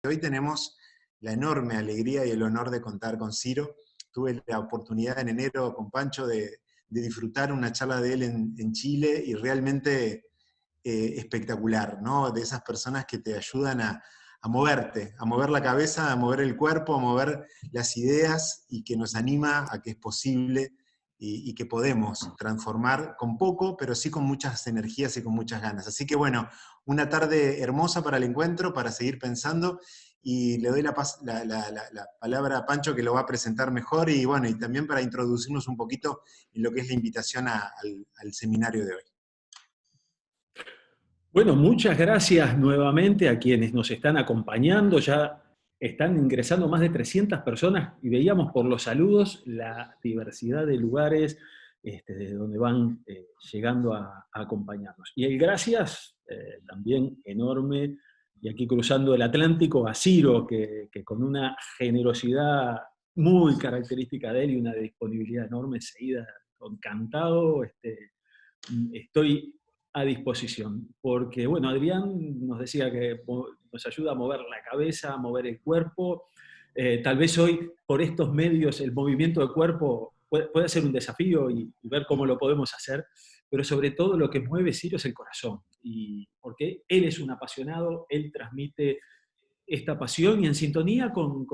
Hoy tenemos la enorme alegría y el honor de contar con Ciro. Tuve la oportunidad en enero con Pancho de disfrutar una charla de él en Chile y realmente espectacular, ¿no? De esas personas que te ayudan a moverte, a mover la cabeza, a mover el cuerpo, a mover las ideas y que nos anima a que es posible y que podemos transformar con poco, pero sí con muchas energías y con muchas ganas. Así que bueno, una tarde hermosa para el encuentro, para seguir pensando, y le doy la palabra a Pancho, que lo va a presentar mejor, y bueno, y también para introducirnos un poquito en lo que es la invitación al seminario de hoy. Bueno, muchas gracias nuevamente a quienes nos están acompañando. Ya están ingresando más de 300 personas y veíamos por los saludos la diversidad de lugares de donde van llegando a acompañarnos. Y el gracias también enorme, y aquí cruzando el Atlántico, a Ciro, que con una generosidad muy característica de él y una disponibilidad enorme, seguida, encantado, estoy a disposición, porque bueno, Adrián nos decía que nos ayuda a mover la cabeza, a mover el cuerpo. Tal vez hoy, por estos medios, el movimiento de cuerpo puede ser un desafío y ver cómo lo podemos hacer, pero sobre todo lo que mueve Ciro es el corazón, y porque él es un apasionado, él transmite esta pasión y en sintonía con,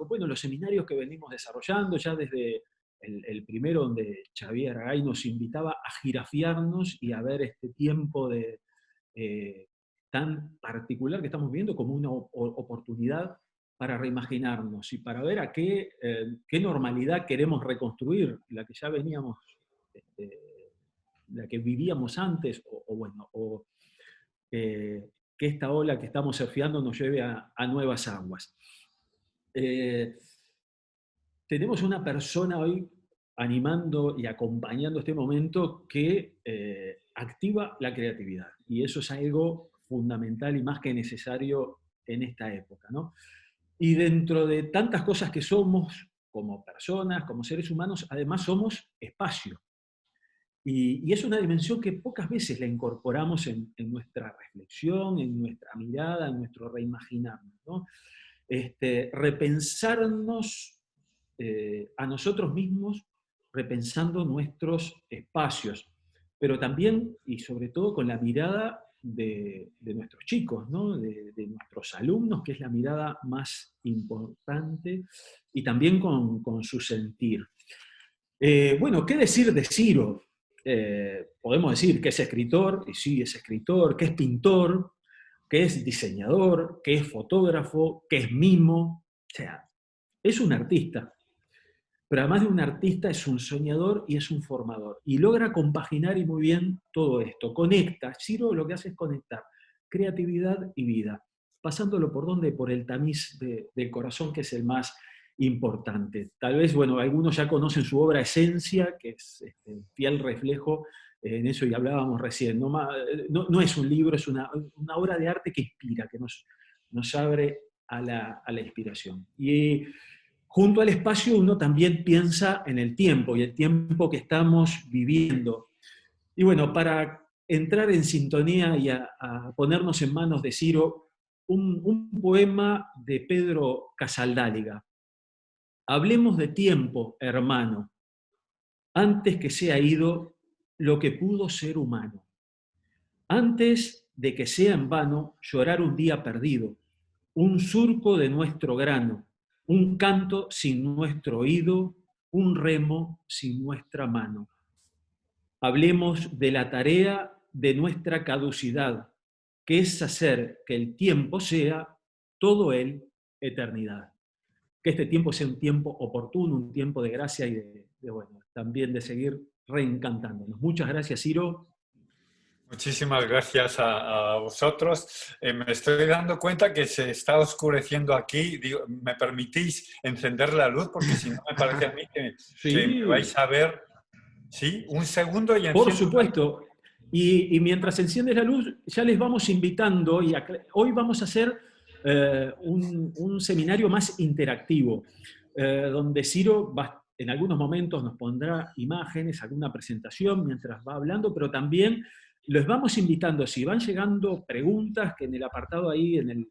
bueno, los seminarios que venimos desarrollando ya desde el primero, donde Xavier Aragay nos invitaba a jirafiarnos y a ver este tiempo tan particular que estamos viviendo como una oportunidad para reimaginarnos y para ver a qué normalidad queremos reconstruir, la que ya veníamos, la que vivíamos antes, que esta ola que estamos surfeando nos lleve a nuevas aguas. Tenemos una persona hoy animando y acompañando este momento que activa la creatividad, y eso es algo fundamental y más que necesario en esta época, ¿no? Y dentro de tantas cosas que somos como personas, como seres humanos, además somos espacio. Y es una dimensión que pocas veces la incorporamos en nuestra reflexión, en nuestra mirada, en nuestro reimaginarnos, ¿no? Repensarnos a nosotros mismos, repensando nuestros espacios, pero también y sobre todo con la mirada de nuestros chicos, ¿no? De nuestros alumnos, que es la mirada más importante, y también con su sentir. Bueno, ¿qué decir de Ciro? Podemos decir que es escritor, y sí, es escritor, que es pintor, que es diseñador, que es fotógrafo, que es mimo, o sea, es un artista. Pero además de un artista es un soñador y es un formador. Y logra compaginar y muy bien todo esto. Conecta. Ciro lo que hace es conectar creatividad y vida, pasándolo por dónde, por el tamiz del corazón, que es el más importante. Tal vez, bueno, algunos ya conocen su obra Esencia, que es fiel reflejo en eso, y hablábamos recién. No es un libro, es una obra de arte que inspira, que nos abre a la inspiración. Y junto al espacio uno también piensa en el tiempo y el tiempo que estamos viviendo. Y bueno, para entrar en sintonía y a ponernos en manos de Ciro, un poema de Pedro Casaldáliga. Hablemos de tiempo, hermano, antes que sea ido lo que pudo ser humano. Antes de que sea en vano llorar un día perdido, un surco de nuestro grano, un canto sin nuestro oído, un remo sin nuestra mano. Hablemos de la tarea de nuestra caducidad, que es hacer que el tiempo sea todo él eternidad. Que este tiempo sea un tiempo oportuno, un tiempo de gracia y bueno, también de seguir reencantándonos. Muchas gracias, Ciro. Muchísimas gracias a vosotros. Me estoy dando cuenta que se está oscureciendo aquí. Digo, ¿me permitís encender la luz? Porque si no, me parece a mí que me vais a ver. ¿Sí? Un segundo y enciendo. Por supuesto. Y mientras enciendes la luz, ya les vamos invitando. Hoy vamos a hacer un seminario más interactivo, donde Ciro va en algunos momentos nos pondrá imágenes, alguna presentación mientras va hablando, pero también los vamos invitando, si van llegando preguntas, que en el apartado ahí, en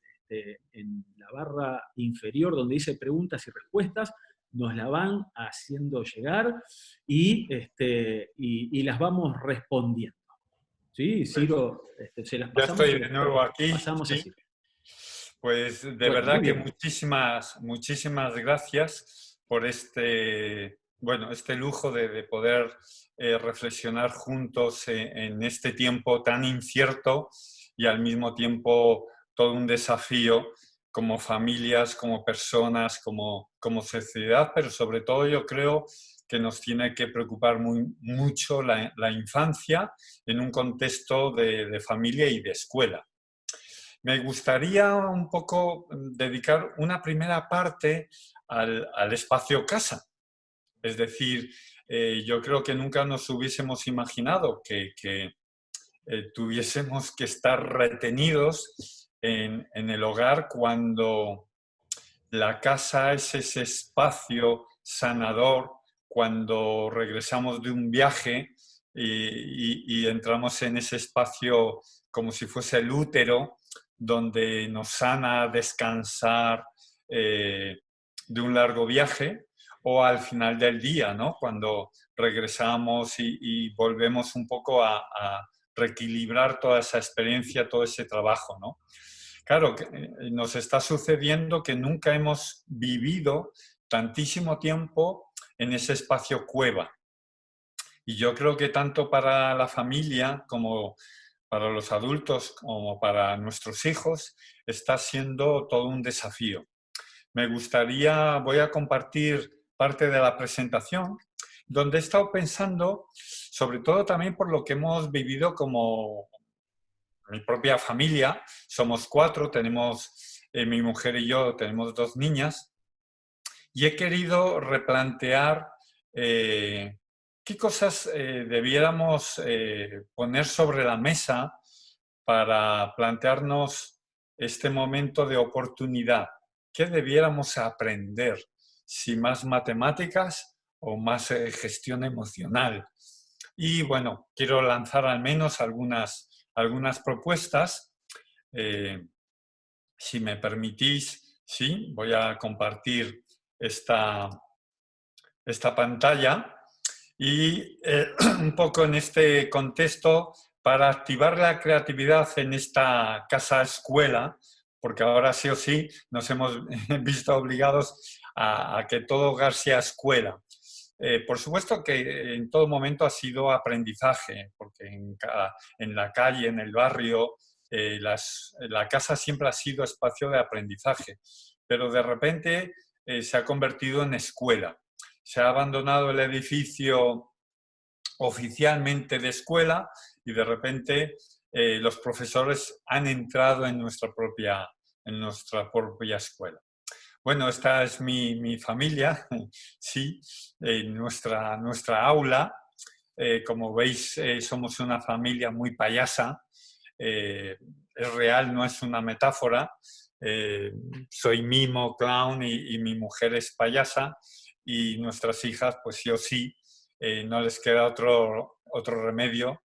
la barra inferior donde dice preguntas y respuestas, nos la van haciendo llegar y las vamos respondiendo. ¿Sí? Ciro, se las Ya pasamos. estoy de nuevo aquí. Pasamos ¿Sí? así. Pues de Bueno, verdad muy que bien. muchísimas gracias por este lujo de poder reflexionar juntos en este tiempo tan incierto y al mismo tiempo todo un desafío como familias, como personas, como sociedad, pero sobre todo yo creo que nos tiene que preocupar mucho la infancia en un contexto de familia y de escuela. Me gustaría un poco dedicar una primera parte al espacio casa. Es decir, yo creo que nunca nos hubiésemos imaginado que tuviésemos que estar retenidos en el hogar cuando la casa es ese espacio sanador, cuando regresamos de un viaje y entramos en ese espacio como si fuese el útero, donde nos sana descansar de un largo viaje, o al final del día, ¿no? Cuando regresamos y volvemos un poco a reequilibrar toda esa experiencia, todo ese trabajo, ¿no? Claro, nos está sucediendo que nunca hemos vivido tantísimo tiempo en ese espacio cueva. Y yo creo que tanto para la familia como para los adultos como para nuestros hijos está siendo todo un desafío. Voy a compartir parte de la presentación, donde he estado pensando, sobre todo también por lo que hemos vivido como mi propia familia. Somos 4, mi mujer y yo tenemos 2 niñas, y he querido replantear qué cosas debiéramos poner sobre la mesa para plantearnos este momento de oportunidad. ¿Qué debiéramos aprender? Si más matemáticas o más gestión emocional. Y bueno, quiero lanzar al menos algunas propuestas. Si me permitís, sí, voy a compartir esta pantalla y un poco en este contexto para activar la creatividad en esta casa escuela, porque ahora sí o sí nos hemos visto obligados a que todo hogar sea escuela. Por supuesto que en todo momento ha sido aprendizaje, porque en la calle, en el barrio, la casa siempre ha sido espacio de aprendizaje, pero de repente se ha convertido en escuela. Se ha abandonado el edificio oficialmente de escuela y de repente los profesores han entrado en nuestra propia escuela. Bueno, esta es mi familia, sí, nuestra aula. Como veis, somos una familia muy payasa. Es real, no es una metáfora. Soy mimo, clown y mi mujer es payasa, y nuestras hijas, pues sí o sí, no les queda otro remedio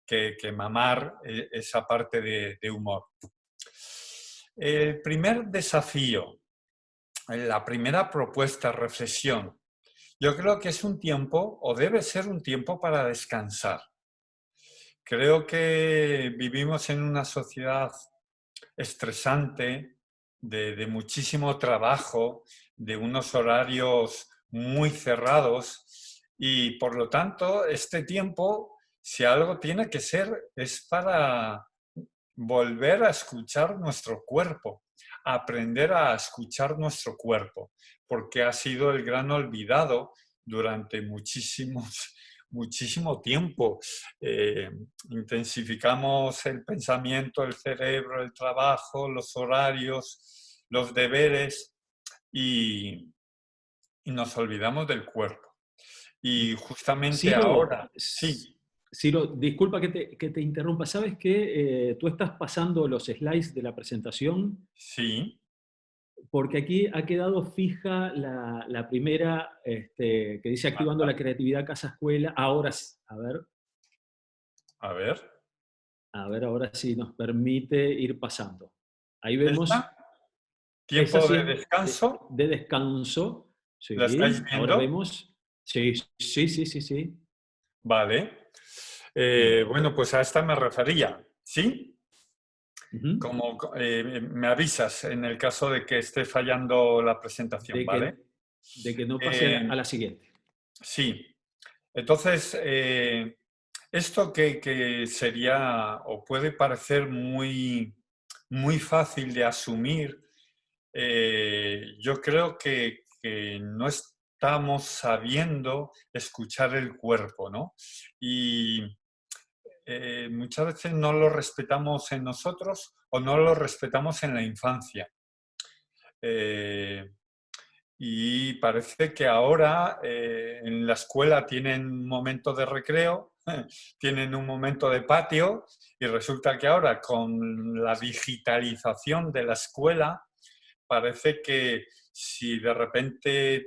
que mamar esa parte de humor. El primer desafío, la primera propuesta, reflexión. Yo creo que es un tiempo, o debe ser un tiempo, para descansar. Creo que vivimos en una sociedad estresante, de muchísimo trabajo, de unos horarios muy cerrados, y por lo tanto este tiempo, si algo tiene que ser, es para volver a escuchar nuestro cuerpo, aprender a escuchar nuestro cuerpo, porque ha sido el gran olvidado durante muchísimo tiempo. Intensificamos el pensamiento, el cerebro, el trabajo, los horarios, los deberes, y nos olvidamos del cuerpo. Y justamente Ciro, ahora, sí. Ciro, disculpa que te interrumpa. ¿Sabes que tú estás pasando los slides de la presentación? Sí. porque aquí ha quedado fija la primera, que dice activando la creatividad casa-escuela. Ahora, a ver, A ver. ahora sí nos permite ir pasando. Ahí vemos, ¿Esta? esa Tiempo sí de es descanso. de descanso. ¿La estáis Sí, ahora viendo? vemos. Sí, sí, sí, sí, sí. Vale. Bueno, pues a esta me refería. ¿Sí? Ujú. Como me avisas en el caso de que esté fallando la presentación, De ¿vale? que no pase Eh, a la siguiente. sí. Entonces, esto que sería o puede parecer muy fácil de asumir, yo creo que no estamos sabiendo escuchar el cuerpo, ¿no? Y muchas veces no lo respetamos en nosotros o no lo respetamos en la infancia. Eh, y parece que ahora en la escuela tienen un momento de recreo, tienen un momento de patio y resulta que ahora con la digitalización de la escuela parece que si de repente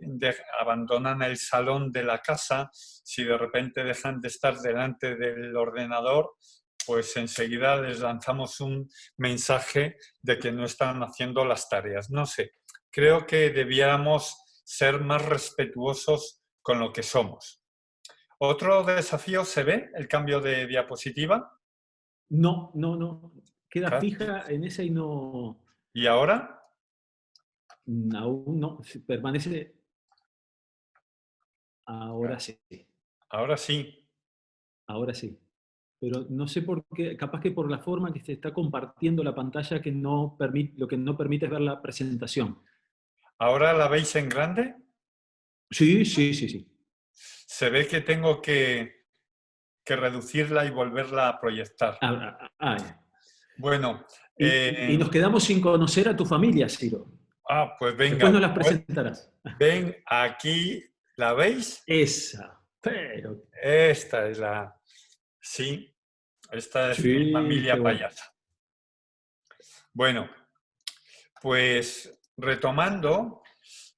abandonan el salón de la casa, si de repente dejan de estar delante del ordenador, pues enseguida les lanzamos un mensaje de que no están haciendo las tareas. No sé, creo que debiéramos ser más respetuosos con lo que somos. Otro desafío, ¿se ve el cambio de diapositiva? No, no, no. Queda fija en esa y no. ¿Y ahora? Aún no. Permanece. Ahora sí. Ahora sí. Ahora sí. Pero no sé por qué, capaz que por la forma que se está compartiendo la pantalla, que no permite, lo que no permite es ver la presentación. ¿Ahora la veis en grande? Sí, sí, sí, sí. Se ve que tengo que reducirla y volverla a proyectar. Ah. Bueno, Y nos quedamos sin conocer a tu familia, Ciro. pues Después venga, nos las presentarás. ven aquí, ¿la veis? Esa. Pero. Esta es la, sí, esta es mi Sí, qué familia bueno. payasa. Bueno, pues retomando,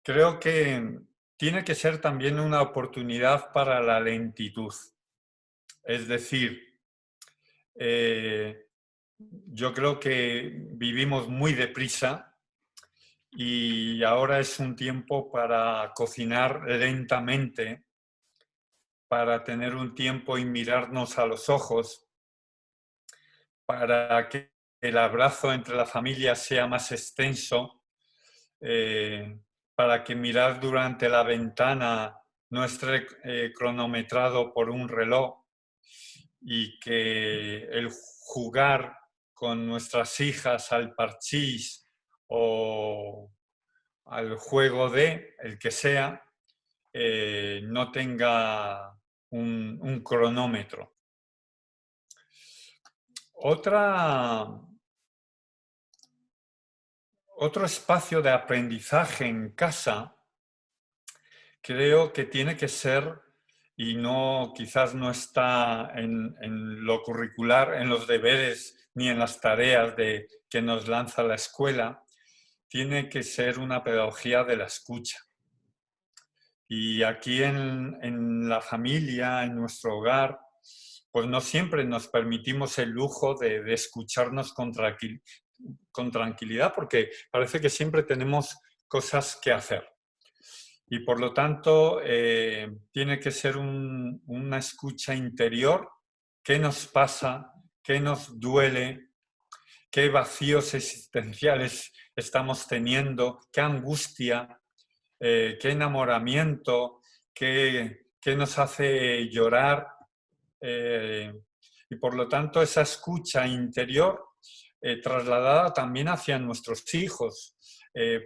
creo que tiene que ser también una oportunidad para la lentitud. Es decir, yo creo que vivimos muy deprisa y ahora es un tiempo para cocinar lentamente, para tener un tiempo y mirarnos a los ojos, para que el abrazo entre la familia sea más extenso, para que mirar durante la ventana no esté cronometrado por un reloj y que el jugar con nuestras hijas al parchís o al juego de, el que sea, no tenga un cronómetro. Otro espacio de aprendizaje en casa creo que tiene que ser, y no, quizás no está en lo curricular, en los deberes ni en las tareas que nos lanza la escuela, tiene que ser una pedagogía de la escucha. Y aquí en la familia, en nuestro hogar, pues no siempre nos permitimos el lujo de escucharnos con tranquilidad, porque parece que siempre tenemos cosas que hacer. Y por lo tanto, tiene que ser una escucha interior. ¿Qué nos pasa? ¿Qué nos duele? ¿Qué vacíos existenciales estamos teniendo? ¿Qué angustia? ¿Qué enamoramiento? ¿Qué nos hace llorar? Y por lo tanto, esa escucha interior trasladada también hacia nuestros hijos,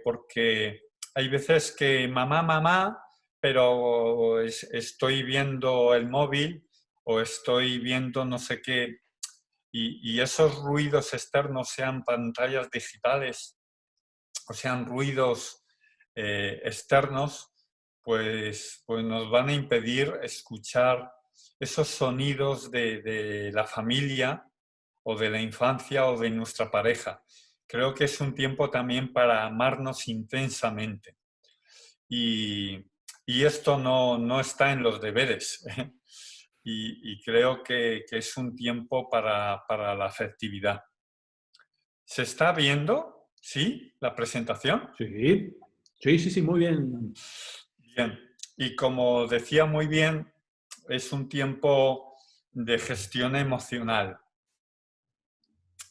porque hay veces que mamá, pero estoy viendo el móvil o estoy viendo no sé qué, y esos ruidos externos, sean pantallas digitales o sean ruidos externos, pues nos van a impedir escuchar esos sonidos de la familia o de la infancia o de nuestra pareja. creo que es un tiempo también para amarnos intensamente. Y esto no está en los deberes. Y creo que es un tiempo para la afectividad. ¿Se está viendo? ¿Sí? ¿La presentación? Sí, sí, sí, sí, muy bien. Bien. Y como decía muy bien, es un tiempo de gestión emocional.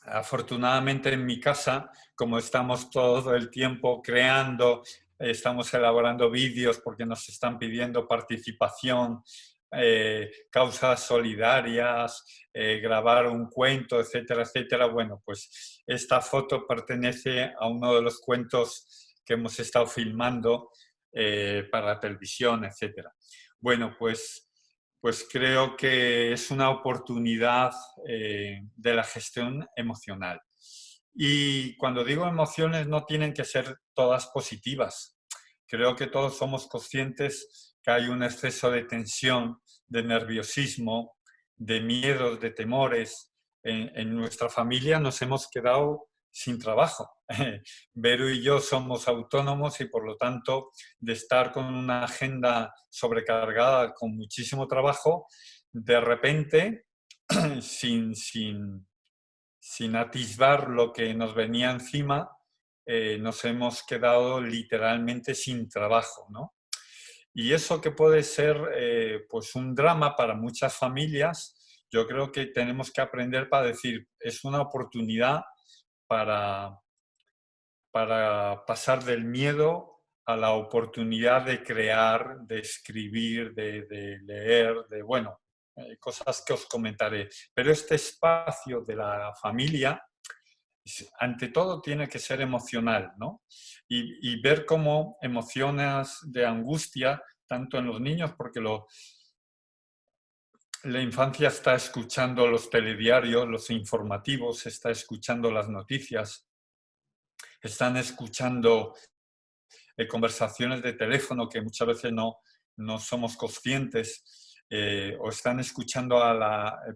Afortunadamente en mi casa, como estamos todo el tiempo creando, estamos elaborando vídeos porque nos están pidiendo participación, causas solidarias, grabar un cuento, etcétera, etcétera. Bueno, pues esta foto pertenece a uno de los cuentos que hemos estado filmando para la televisión, etcétera. Bueno, pues creo que es una oportunidad de la gestión emocional. Y cuando digo emociones no tienen que ser todas positivas. Creo que todos somos conscientes que hay un exceso de tensión, de nerviosismo, de miedos, de temores. En nuestra familia nos hemos quedado sin trabajo. Vero y yo somos autónomos y por lo tanto de estar con una agenda sobrecargada con muchísimo trabajo, de repente, sin atisbar lo que nos venía encima, nos hemos quedado literalmente sin trabajo, ¿no? Y eso que puede ser pues un drama para muchas familias, yo creo que tenemos que aprender para decir, es una oportunidad para pasar del miedo a la oportunidad de crear, de escribir, de leer, bueno, cosas que os comentaré. Pero este espacio de la familia, ante todo, tiene que ser emocional, ¿no? Y ver cómo emociones de angustia, tanto en los niños, porque la infancia está escuchando los telediarios, los informativos, está escuchando las noticias, están escuchando conversaciones de teléfono que muchas veces no somos conscientes, o están escuchando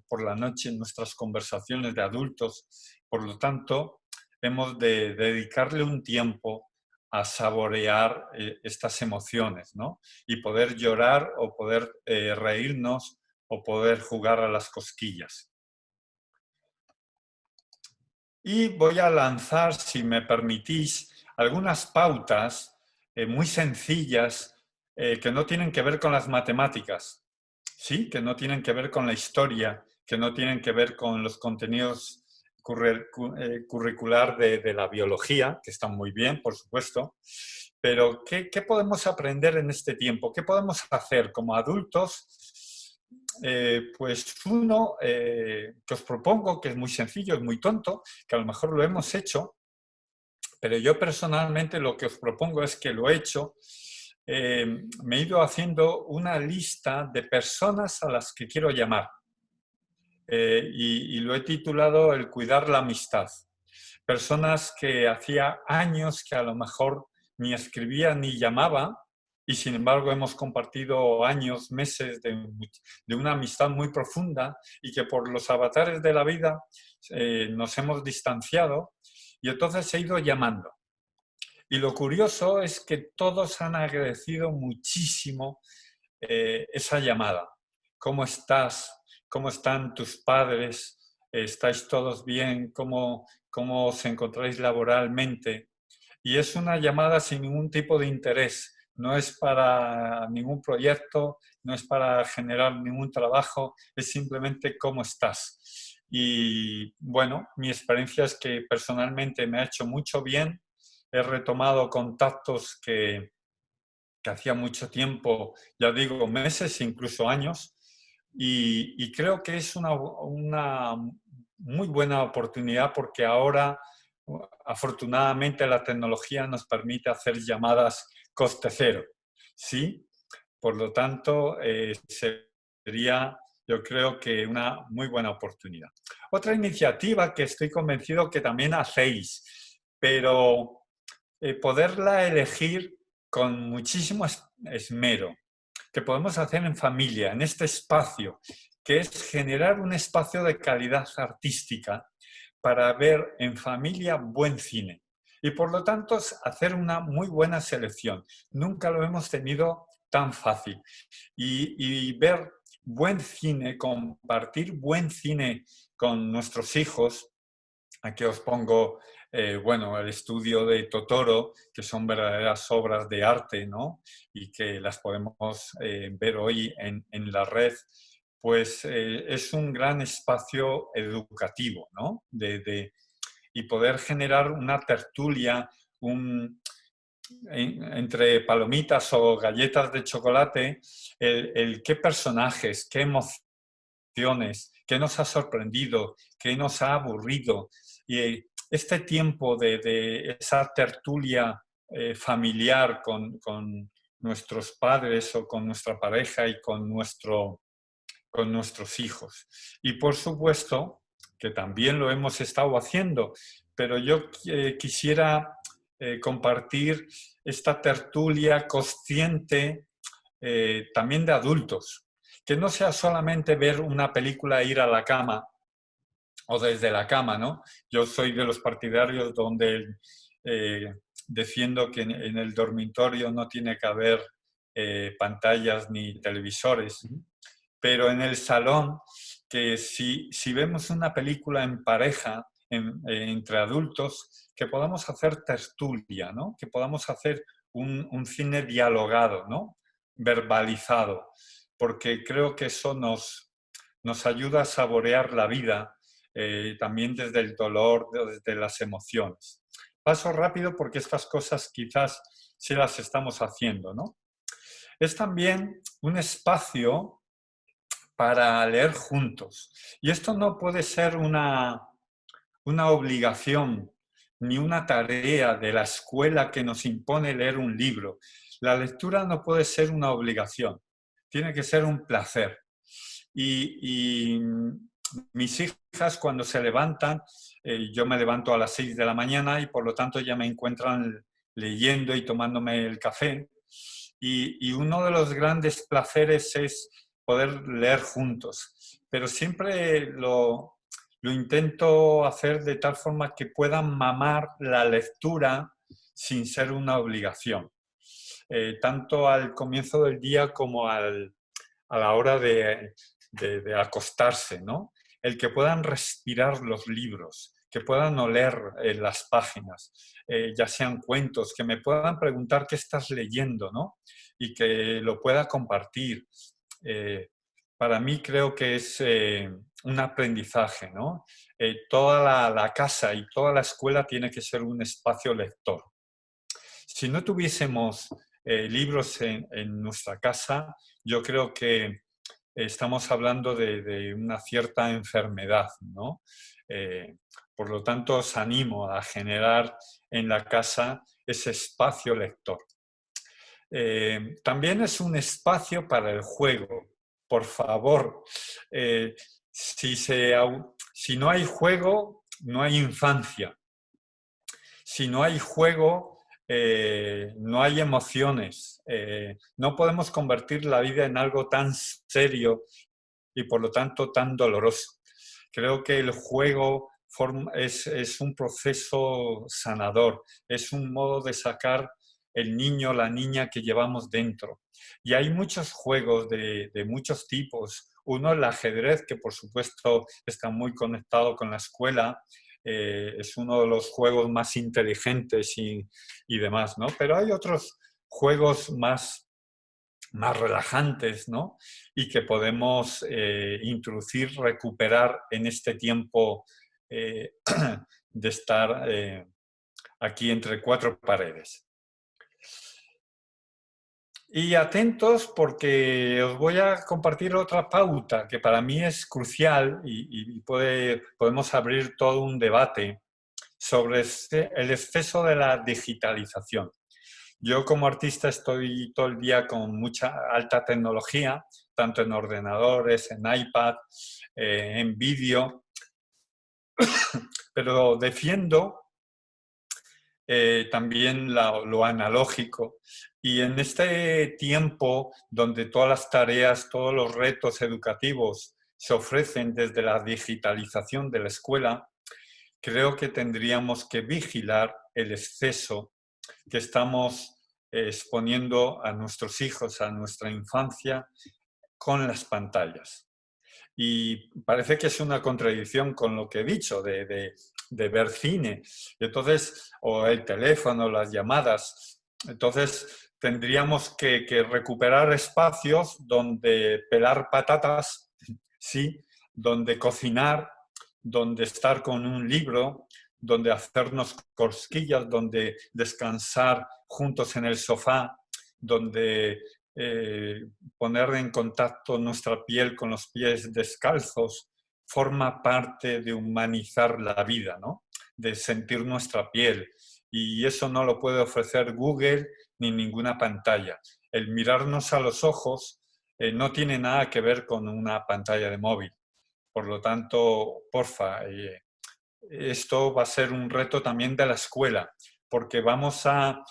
por la noche nuestras conversaciones de adultos. Por lo tanto, hemos de dedicarle un tiempo a saborear estas emociones, ¿no? Y poder llorar o poder reírnos o poder jugar a las cosquillas. Y voy a lanzar, si me permitís, algunas pautas muy sencillas que no tienen que ver con las matemáticas, ¿sí? Que no tienen que ver con la historia, que no tienen que ver con los contenidos curricular de la biología, que están muy bien, por supuesto, pero ¿qué podemos aprender en este tiempo? ¿Qué podemos hacer como adultos? Pues uno que os propongo, que es muy sencillo, es muy tonto, que a lo mejor lo hemos hecho, pero yo personalmente lo que os propongo es que lo he hecho. Me he ido haciendo una lista de personas a las que quiero llamar y lo he titulado El cuidar la amistad. Personas que hacía años que a lo mejor ni escribía ni llamaba, y sin embargo hemos compartido años, meses de una amistad muy profunda y que por los avatares de la vida nos hemos distanciado, y entonces he ido llamando. Y lo curioso es que todos han agradecido muchísimo esa llamada. ¿Cómo estás? ¿Cómo están tus padres? ¿Estáis todos bien? ¿Cómo os encontráis laboralmente? Y es una llamada sin ningún tipo de interés. No es para ningún proyecto, no es para generar ningún trabajo, es simplemente cómo estás. Y bueno, mi experiencia es que personalmente me ha hecho mucho bien. He retomado contactos que hacía mucho tiempo, ya digo, meses, incluso años, y creo que es una muy buena oportunidad porque ahora, afortunadamente, la tecnología nos permite hacer llamadas coste cero, ¿sí? Por lo tanto, sería, yo creo que una muy buena oportunidad. Otra iniciativa que estoy convencido que también hacéis, pero poderla elegir con muchísimo esmero, que podemos hacer en familia, en este espacio, que es generar un espacio de calidad artística para ver en familia buen cine. Y por lo tanto, hacer una muy buena selección. Nunca lo hemos tenido tan fácil. Y ver buen cine, compartir buen cine con nuestros hijos. Aquí os pongo, bueno, el estudio de Totoro, que son verdaderas obras de arte, ¿no? Y que las podemos ver hoy en la red. Pues es un gran espacio educativo, ¿no? Y poder generar una tertulia, entre palomitas o galletas de chocolate, el qué personajes, qué emociones, qué nos ha sorprendido, qué nos ha aburrido. Y este tiempo de esa tertulia familiar con nuestros padres o con nuestra pareja y con nuestros hijos. Y por supuesto que también lo hemos estado haciendo, pero yo quisiera compartir esta tertulia consciente también de adultos, que no sea solamente ver una película e ir a la cama o desde la cama, ¿no? Yo soy de los partidarios donde defiendo que en el dormitorio no tiene que haber pantallas ni televisores, pero en el salón, que si vemos una película en pareja, entre adultos, que podamos hacer tertulia, ¿no? Que podamos hacer un cine dialogado, ¿no? Verbalizado, porque creo que eso nos ayuda a saborear la vida, también desde el dolor, desde las emociones. Paso rápido porque estas cosas quizás sí las estamos haciendo, ¿no? Es también un espacio para leer juntos. Y esto no puede ser una obligación ni una tarea de la escuela que nos impone leer un libro. La lectura no puede ser una obligación, tiene que ser un placer. Y mis hijas cuando se levantan, yo me levanto a las 6 de la mañana y por lo tanto ya me encuentran leyendo y tomándome el café. Y uno de los grandes placeres es poder leer juntos, pero siempre lo intento hacer de tal forma que puedan mamar la lectura sin ser una obligación, tanto al comienzo del día como a la hora de acostarse, ¿no? El que puedan respirar los libros, que puedan oler las páginas, ya sean cuentos, que me puedan preguntar qué estás leyendo, ¿no? Y que lo pueda compartir. Para mí creo que es un aprendizaje, ¿no? Toda la casa y toda la escuela tiene que ser un espacio lector. Si no tuviésemos libros en nuestra casa, yo creo que estamos hablando de una cierta enfermedad, ¿no? Por lo tanto, os animo a generar en la casa ese espacio lector. También es un espacio para el juego. Por favor, si no hay juego, no hay infancia. Si no hay juego, no hay emociones. No podemos convertir la vida en algo tan serio y por lo tanto tan doloroso. Creo que el juego es un proceso sanador, es un modo de sacar el niño, la niña que llevamos dentro. Y hay muchos juegos de muchos tipos. Uno, el ajedrez, que por supuesto está muy conectado con la escuela, es uno de los juegos más inteligentes y demás, ¿no? Pero hay otros juegos más relajantes, ¿no? Y que podemos introducir, recuperar en este tiempo de estar aquí entre cuatro paredes. Y atentos porque os voy a compartir otra pauta que para mí es crucial y podemos abrir todo un debate sobre el exceso de la digitalización. Yo como artista estoy todo el día con mucha alta tecnología, tanto en ordenadores, en iPad, en vídeo, pero defiendo también lo analógico. Y en este tiempo donde todas las tareas, todos los retos educativos se ofrecen desde la digitalización de la escuela, creo que tendríamos que vigilar el exceso que estamos exponiendo a nuestros hijos, a nuestra infancia, con las pantallas. Y parece que es una contradicción con lo que he dicho de ver cine. Entonces, o el teléfono, las llamadas. Entonces, tendríamos que recuperar espacios donde pelar patatas, sí, donde cocinar, donde estar con un libro, donde hacernos cosquillas, donde descansar juntos en el sofá, donde poner en contacto nuestra piel con los pies descalzos, forma parte de humanizar la vida, ¿no? De sentir nuestra piel. Y eso no lo puede ofrecer Google ni ninguna pantalla. El mirarnos a los ojos no tiene nada que ver con una pantalla de móvil. Por lo tanto, porfa, esto va a ser un reto también de la escuela, porque vamos a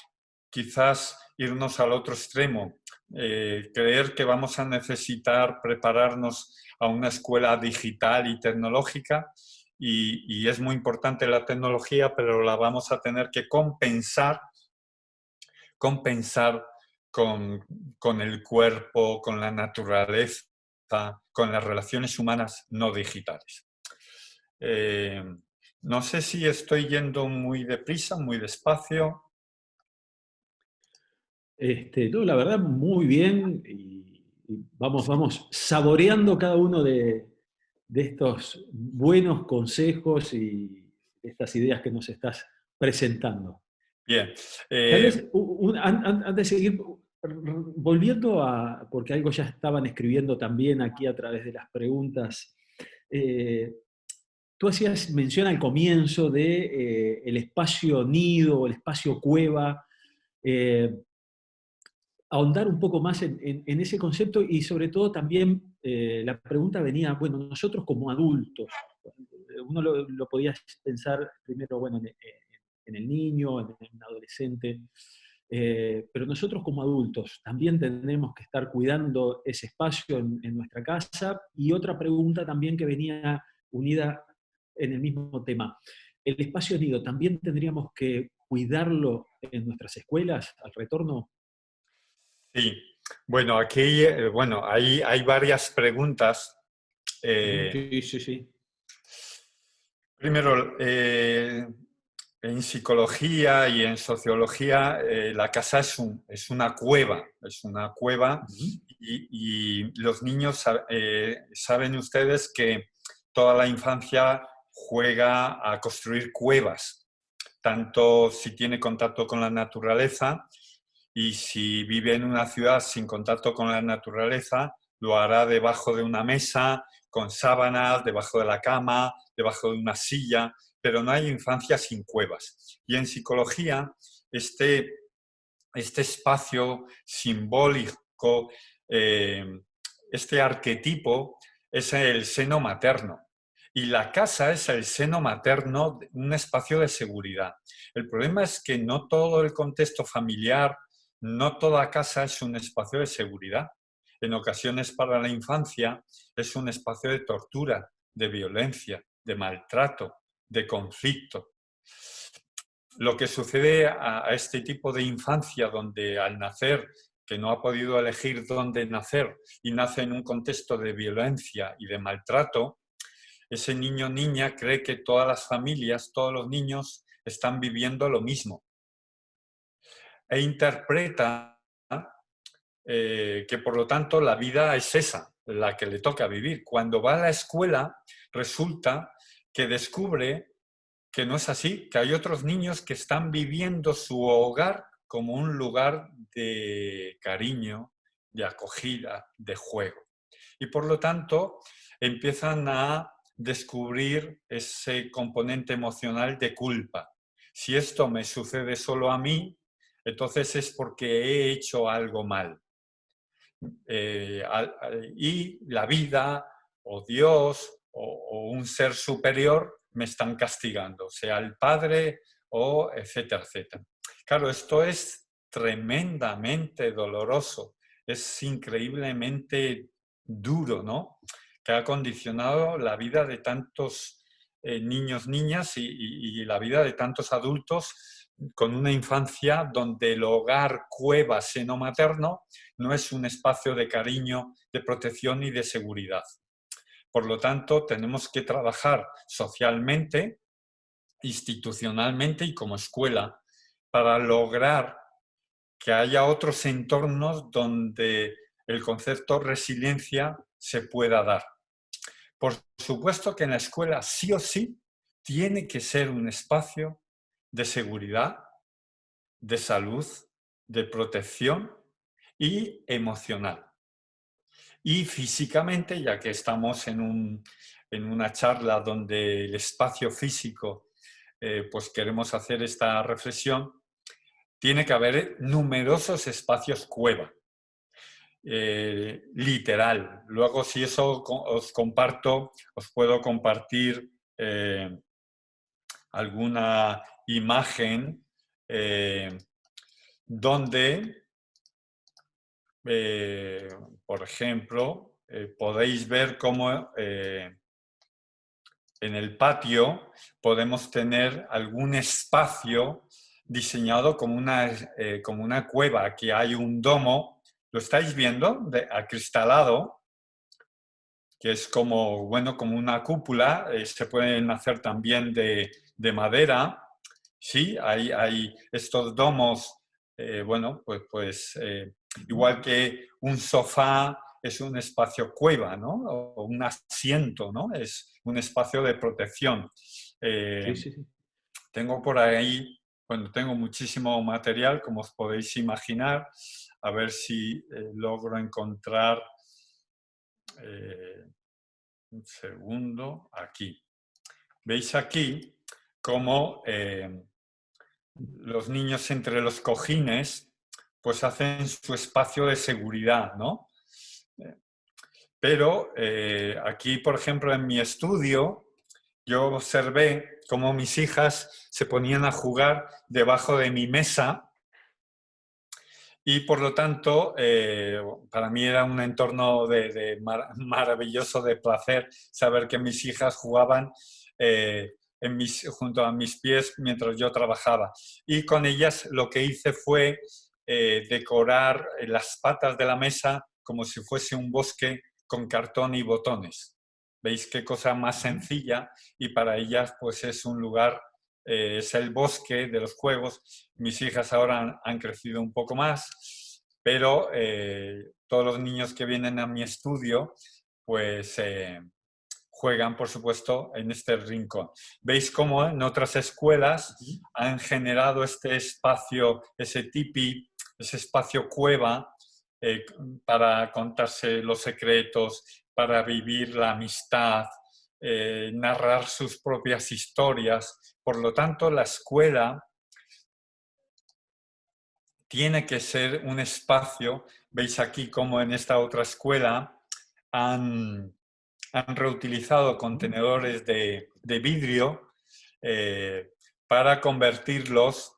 quizás irnos al otro extremo, creer que vamos a necesitar prepararnos a una escuela digital y tecnológica, y es muy importante la tecnología, pero la vamos a tener que compensar con el cuerpo, con la naturaleza, con las relaciones humanas no digitales. No sé si estoy yendo muy deprisa, muy despacio. No, la verdad, muy bien. Y vamos saboreando cada uno de estos buenos consejos y estas ideas que nos estás presentando. Bien. Tal vez, antes de seguir, volviendo a, porque algo ya estaban escribiendo también aquí a través de las preguntas, tú hacías mención al comienzo de el espacio nido, el espacio cueva, ahondar un poco más en ese concepto y sobre todo también la pregunta venía, bueno, nosotros como adultos, uno lo podía pensar primero, bueno, en el niño, en el adolescente, pero nosotros como adultos también tenemos que estar cuidando ese espacio en nuestra casa. Y otra pregunta también que venía unida en el mismo tema, ¿el espacio nido también tendríamos que cuidarlo en nuestras escuelas al retorno? Sí, bueno, aquí bueno, hay varias preguntas. Sí, sí, sí. Primero, en psicología y en sociología, la casa es una cueva, y los niños, saben ustedes que toda la infancia juega a construir cuevas, tanto si tiene contacto con la naturaleza, y si vive en una ciudad sin contacto con la naturaleza, lo hará debajo de una mesa, con sábanas, debajo de la cama, debajo de una silla, pero no hay infancia sin cuevas. Y en psicología, este espacio simbólico, este arquetipo, es el seno materno. Y la casa es el seno materno, un espacio de seguridad. El problema es que no todo el contexto familiar, no toda casa es un espacio de seguridad. En ocasiones para la infancia es un espacio de tortura, de violencia, de maltrato, de conflicto. Lo que sucede a este tipo de infancia, donde al nacer, que no ha podido elegir dónde nacer y nace en un contexto de violencia y de maltrato, ese niño o niña cree que todas las familias, todos los niños están viviendo lo mismo. E interpreta que por lo tanto la vida es esa, la que le toca vivir. Cuando va a la escuela, resulta que descubre que no es así, que hay otros niños que están viviendo su hogar como un lugar de cariño, de acogida, de juego. Y por lo tanto empiezan a descubrir ese componente emocional de culpa. Si esto me sucede solo a mí, entonces es porque he hecho algo mal. Y la vida o Dios o un ser superior me están castigando, sea el padre o etcétera, etcétera. Claro, esto es tremendamente doloroso, es increíblemente duro, ¿no? Que ha condicionado la vida de tantos niños, niñas y la vida de tantos adultos con una infancia donde el hogar, cueva, seno materno no es un espacio de cariño, de protección y de seguridad. Por lo tanto, tenemos que trabajar socialmente, institucionalmente y como escuela para lograr que haya otros entornos donde el concepto resiliencia se pueda dar. Por supuesto que en la escuela sí o sí tiene que ser un espacio de seguridad, de salud, de protección y emocional. Y físicamente, ya que estamos en una charla donde el espacio físico, pues queremos hacer esta reflexión, tiene que haber numerosos espacios cueva. Literal. Luego, si eso os comparto, os puedo compartir alguna imagen donde, por ejemplo, podéis ver cómo en el patio podemos tener algún espacio diseñado como una cueva. Aquí hay un domo, ¿lo estáis viendo? Acristalado, que es como, bueno, como una cúpula. Se pueden hacer también de madera. Sí, hay estos domos, bueno, pues igual que un sofá es un espacio cueva, ¿no? O un asiento, ¿no? Es un espacio de protección. Sí, sí, sí. Tengo por ahí, bueno, tengo muchísimo material, como os podéis imaginar. A ver si logro encontrar un segundo aquí. ¿Veis aquí cómo los niños entre los cojines pues hacen su espacio de seguridad, ¿no? Pero aquí, por ejemplo, en mi estudio, yo observé cómo mis hijas se ponían a jugar debajo de mi mesa y, por lo tanto, para mí era un entorno maravilloso de placer saber que mis hijas jugaban junto a mis pies mientras yo trabajaba. Y con ellas lo que hice fue decorar las patas de la mesa como si fuese un bosque con cartón y botones. ¿Veis qué cosa más sencilla? Y para ellas pues es un lugar, es el bosque de los juegos. Mis hijas ahora han crecido un poco más, pero todos los niños que vienen a mi estudio pues juegan, por supuesto, en este rincón. ¿Veis cómo en otras escuelas han generado este espacio, ese tipi, ese espacio cueva, para contarse los secretos, para vivir la amistad, narrar sus propias historias? Por lo tanto, la escuela tiene que ser un espacio. Veis aquí como en esta otra escuela han reutilizado contenedores de vidrio para convertirlos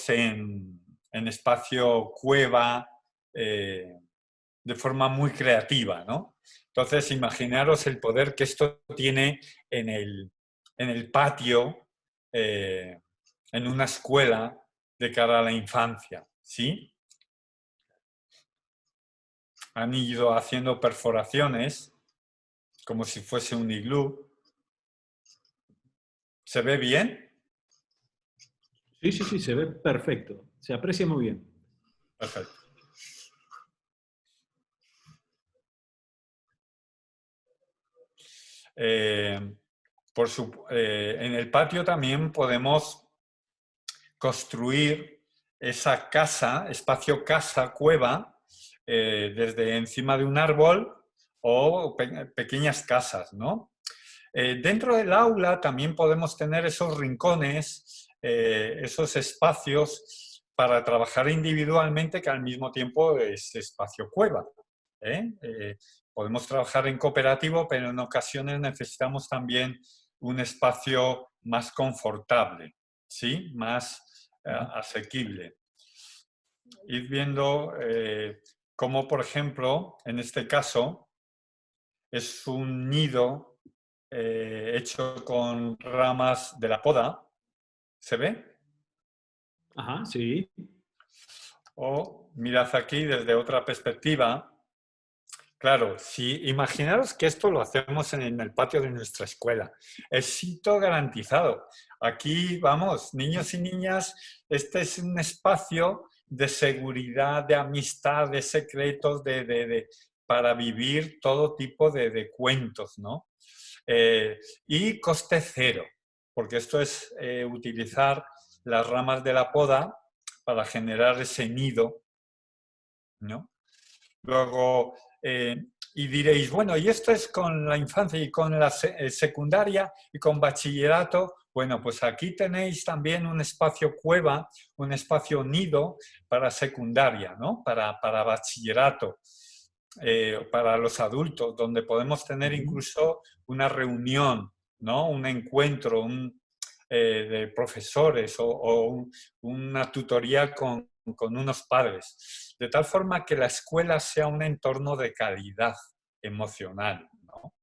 en espacio cueva de forma muy creativa, ¿no? Entonces, imaginaros el poder que esto tiene en el patio, en una escuela de cara a la infancia, ¿sí? Han ido haciendo perforaciones como si fuese un iglú. ¿Se ve bien? Sí, sí, sí, se ve perfecto. Se aprecia muy bien. Perfecto. En el patio también podemos construir esa casa, espacio casa, cueva, desde encima de un árbol o pequeñas casas, ¿no? Dentro del aula también podemos tener esos rincones, esos espacios para trabajar individualmente que al mismo tiempo es espacio cueva. Podemos trabajar en cooperativo, pero en ocasiones necesitamos también un espacio más confortable, ¿sí? Más asequible. Ir viendo cómo, por ejemplo, en este caso, es un nido hecho con ramas de la poda. ¿Se ve? Ajá, sí. O mirad aquí desde otra perspectiva. Claro, si imaginaros que esto lo hacemos en el patio de nuestra escuela. Éxito garantizado. Aquí, vamos, niños y niñas, este es un espacio de seguridad, de amistad, de secretos, para vivir todo tipo de cuentos, ¿no? Y coste cero, porque esto es utilizar las ramas de la poda para generar ese nido, ¿no? Luego, y diréis, bueno, y esto es con la infancia y con la secundaria y con bachillerato. Bueno, pues aquí tenéis también un espacio cueva, un espacio nido para secundaria, ¿no? Para bachillerato, para los adultos, donde podemos tener incluso una reunión, ¿no? Un encuentro de profesores o una tutoría con unos padres, de tal forma que la escuela sea un entorno de calidad emocional, ¿no?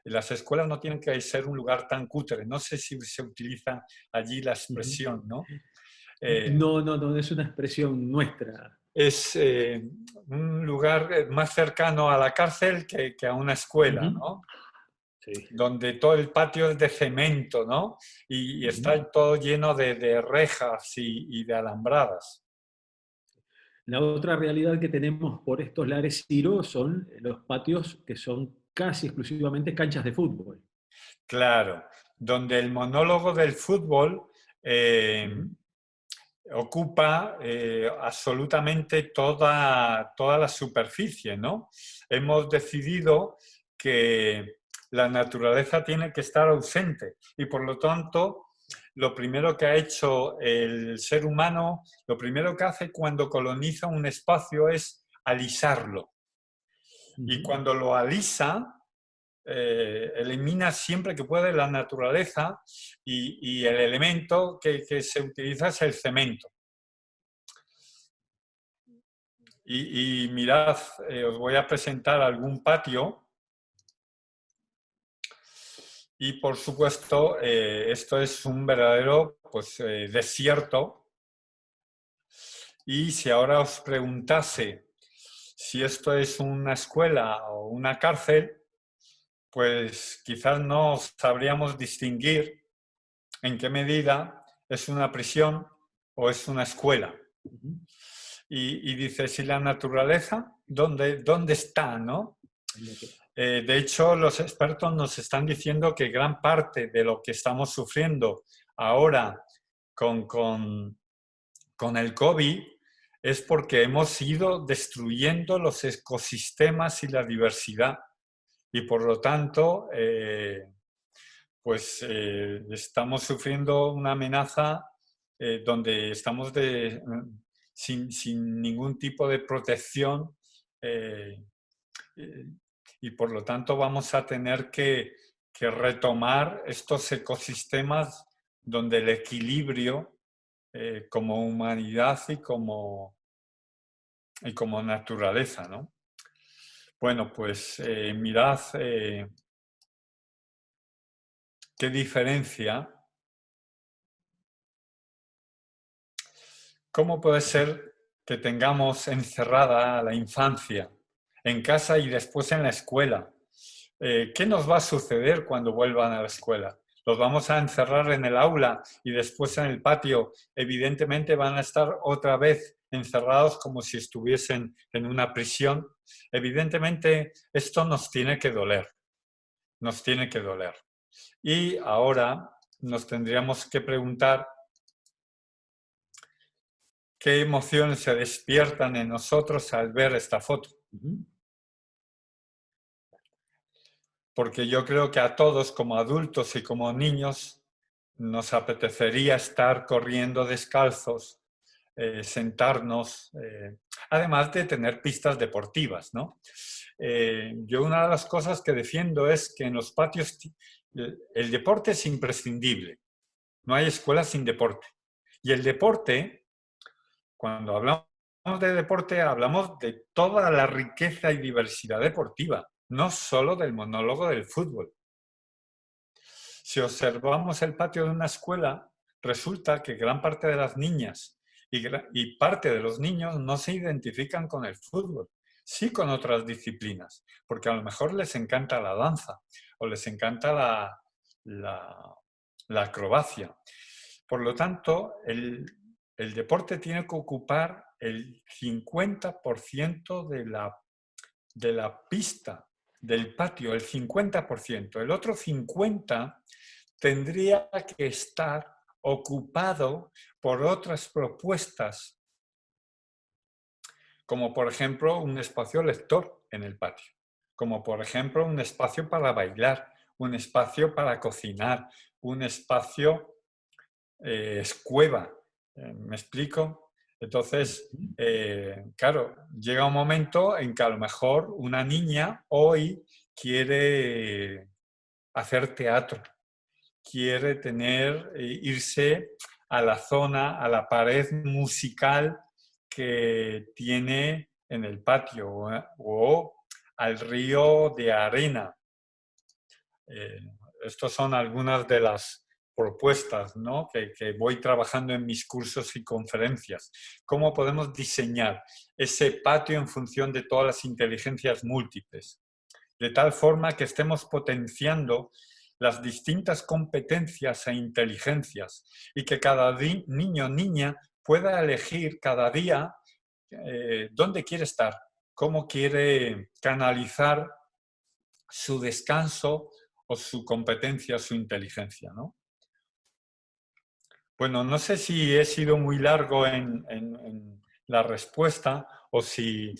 Las escuelas no tienen que ser un lugar tan cutre, no sé si se utiliza allí la expresión, ¿no? No, no, no, es una expresión nuestra. Es un lugar más cercano a la cárcel que a una escuela, ¿no? Sí. Donde todo el patio es de cemento, ¿no? Y está todo lleno de rejas y de alambradas. La otra realidad que tenemos por estos lares Ciro son los patios que son casi exclusivamente canchas de fútbol. Claro, donde el monólogo del fútbol ocupa absolutamente toda la superficie, ¿no? Hemos decidido que la naturaleza tiene que estar ausente y por lo tanto lo primero que ha hecho el ser humano, lo primero que hace cuando coloniza un espacio es alisarlo. Y cuando lo alisa, elimina siempre que puede la naturaleza y el elemento que se utiliza es el cemento. Y mirad, os voy a presentar algún patio y por supuesto esto es un verdadero desierto. Y si ahora os preguntase si esto es una escuela o una cárcel, pues quizás no sabríamos distinguir en qué medida es una prisión o es una escuela. Y dice, si la naturaleza, ¿dónde está, no? De hecho, los expertos nos están diciendo que gran parte de lo que estamos sufriendo ahora con el COVID es porque hemos ido destruyendo los ecosistemas y la diversidad. Y por lo tanto, estamos sufriendo una amenaza donde estamos sin ningún tipo de protección y por lo tanto vamos a tener que retomar estos ecosistemas donde el equilibrio como humanidad y como naturaleza, ¿no? Bueno, pues mirad qué diferencia. ¿Cómo puede ser que tengamos encerrada a la infancia en casa y después en la escuela? ¿Qué nos va a suceder cuando vuelvan a la escuela? ¿Los vamos a encerrar en el aula y después en el patio? Evidentemente van a estar otra vez encerrados como si estuviesen en una prisión. Evidentemente esto nos tiene que doler. Nos tiene que doler. Y ahora nos tendríamos que preguntar qué emociones se despiertan en nosotros al ver esta foto. Porque yo creo que a todos, como adultos y como niños, nos apetecería estar corriendo descalzos, sentarnos, además de tener pistas deportivas, ¿no? Yo una de las cosas que defiendo es que en los patios el deporte es imprescindible. No hay escuela sin deporte. Y el deporte, cuando hablamos de deporte, hablamos de toda la riqueza y diversidad deportiva, no solo del monólogo del fútbol. Si observamos el patio de una escuela, resulta que gran parte de las niñas y parte de los niños no se identifican con el fútbol, sí con otras disciplinas, porque a lo mejor les encanta la danza o les encanta la acrobacia. Por lo tanto, el deporte tiene que ocupar el 50% de la pista, del patio, el 50%. El otro 50% tendría que estar ocupado por otras propuestas, como por ejemplo un espacio lector en el patio, como por ejemplo un espacio para bailar, un espacio para cocinar, un espacio escueva. ¿Me explico? Entonces, claro, llega un momento en que a lo mejor una niña hoy quiere hacer teatro, quiere irse a la zona, a la pared musical que tiene en el patio o al río de arena. Estas son algunas de las propuestas, ¿no?, que voy trabajando en mis cursos y conferencias. ¿Cómo podemos diseñar ese patio en función de todas las inteligencias múltiples? De tal forma que estemos potenciando las distintas competencias e inteligencias y que cada niño o niña pueda elegir cada día dónde quiere estar, cómo quiere canalizar su descanso o su competencia, su inteligencia, ¿no? Bueno, no sé si he sido muy largo en la respuesta o si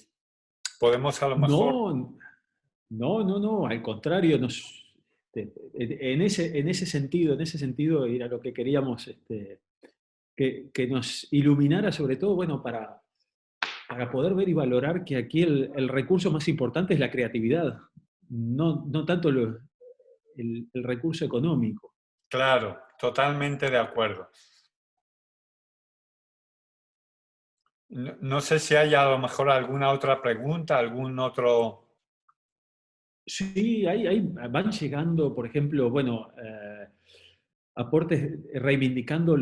podemos a lo mejor... No, al contrario, en ese sentido era lo que queríamos que nos iluminara, sobre todo, bueno, para poder ver y valorar que aquí el recurso más importante es la creatividad, no tanto el recurso económico. Claro, totalmente de acuerdo. No sé si hay a lo mejor alguna otra pregunta, algún otro... Sí, van llegando, por ejemplo, bueno, aportes reivindicando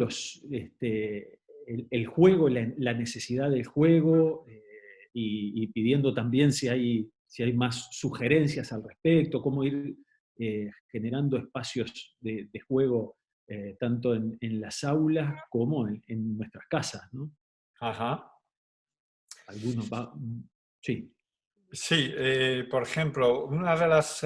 el juego, la necesidad del juego, y pidiendo también si hay más sugerencias al respecto, cómo ir generando espacios de juego, tanto en las aulas como en nuestras casas, ¿no? Ajá. Algunos va... Sí. Sí, por ejemplo, una de las,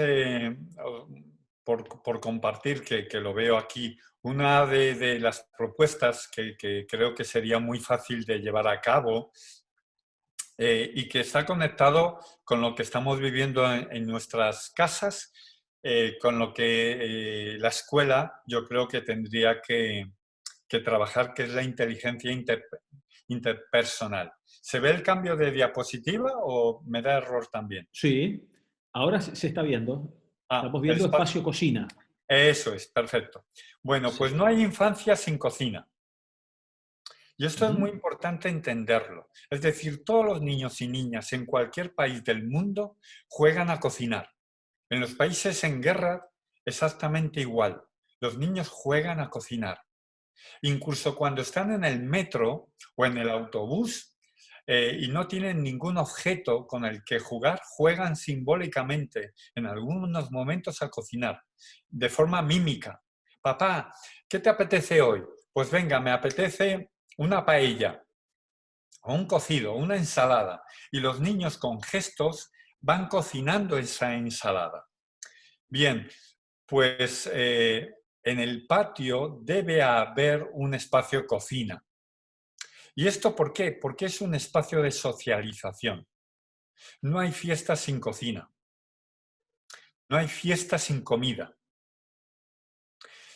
por compartir, que lo veo aquí, una de las propuestas que creo que sería muy fácil de llevar a cabo y que está conectado con lo que estamos viviendo en nuestras casas, con lo que la escuela yo creo que tendría que trabajar, que es la inteligencia interpersonal. ¿Se ve el cambio de diapositiva o me da error también? Sí, ahora se está viendo. Ah, Estamos viendo espacio cocina. eso es, perfecto. Bueno, pues Sí. no hay infancia sin cocina. Y esto es muy Ujú. importante entenderlo. Es decir, todos los niños y niñas en cualquier país del mundo juegan a cocinar. En los países en guerra, exactamente igual. Los niños juegan a cocinar. Incluso cuando están en el metro o en el autobús y no tienen ningún objeto con el que jugar, juegan simbólicamente en algunos momentos a cocinar, de forma mímica. Papá, ¿qué te apetece hoy? Pues venga, me apetece una paella o un cocido, una ensalada. Y los niños con gestos van cocinando esa ensalada. Bien, pues en el patio debe haber un espacio cocina. ¿Y esto por qué? Porque es un espacio de socialización. No hay fiesta sin cocina. No hay fiesta sin comida.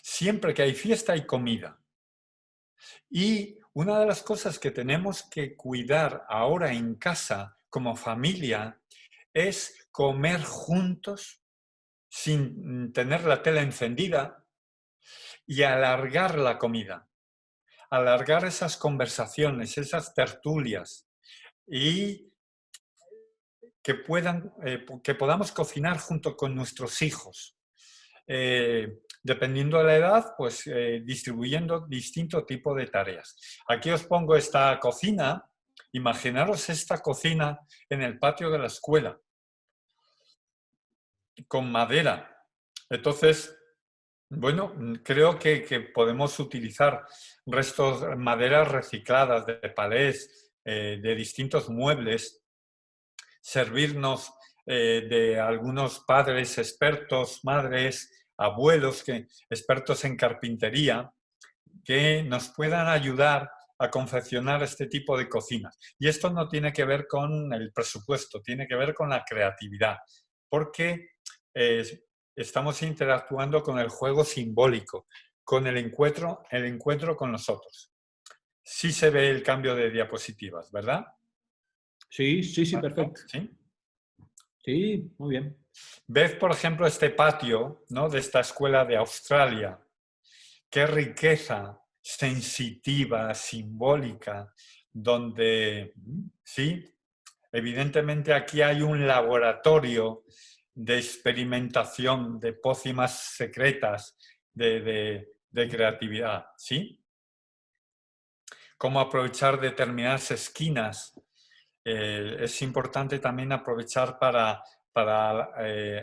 Siempre que hay fiesta hay comida. Y una de las cosas que tenemos que cuidar ahora en casa como familia es comer juntos sin tener la tela encendida y alargar la comida. Alargar esas conversaciones, esas tertulias y que podamos cocinar junto con nuestros hijos. dependiendo de la edad, pues distribuyendo distinto tipo de tareas. Aquí os pongo esta cocina. Imaginaros esta cocina en el patio de la escuela, con madera. Entonces, bueno, creo que podemos utilizar maderas recicladas de palés, de distintos muebles, servirnos de algunos padres expertos, madres, abuelos, expertos en carpintería, que nos puedan ayudar a confeccionar este tipo de cocinas. Y esto no tiene que ver con el presupuesto, tiene que ver con la creatividad, porque estamos interactuando con el juego simbólico, con el encuentro con nosotros. Sí se ve el cambio de diapositivas, ¿verdad? Sí, sí, sí, perfecto. ¿Sí? Sí, muy bien. Ves, por ejemplo, este patio, ¿no?, de esta escuela de Australia. Qué riqueza sensitiva, simbólica, donde, sí, evidentemente aquí hay un laboratorio de experimentación, de pócimas secretas, de creatividad, ¿sí? Cómo aprovechar determinadas esquinas. Es importante también aprovechar para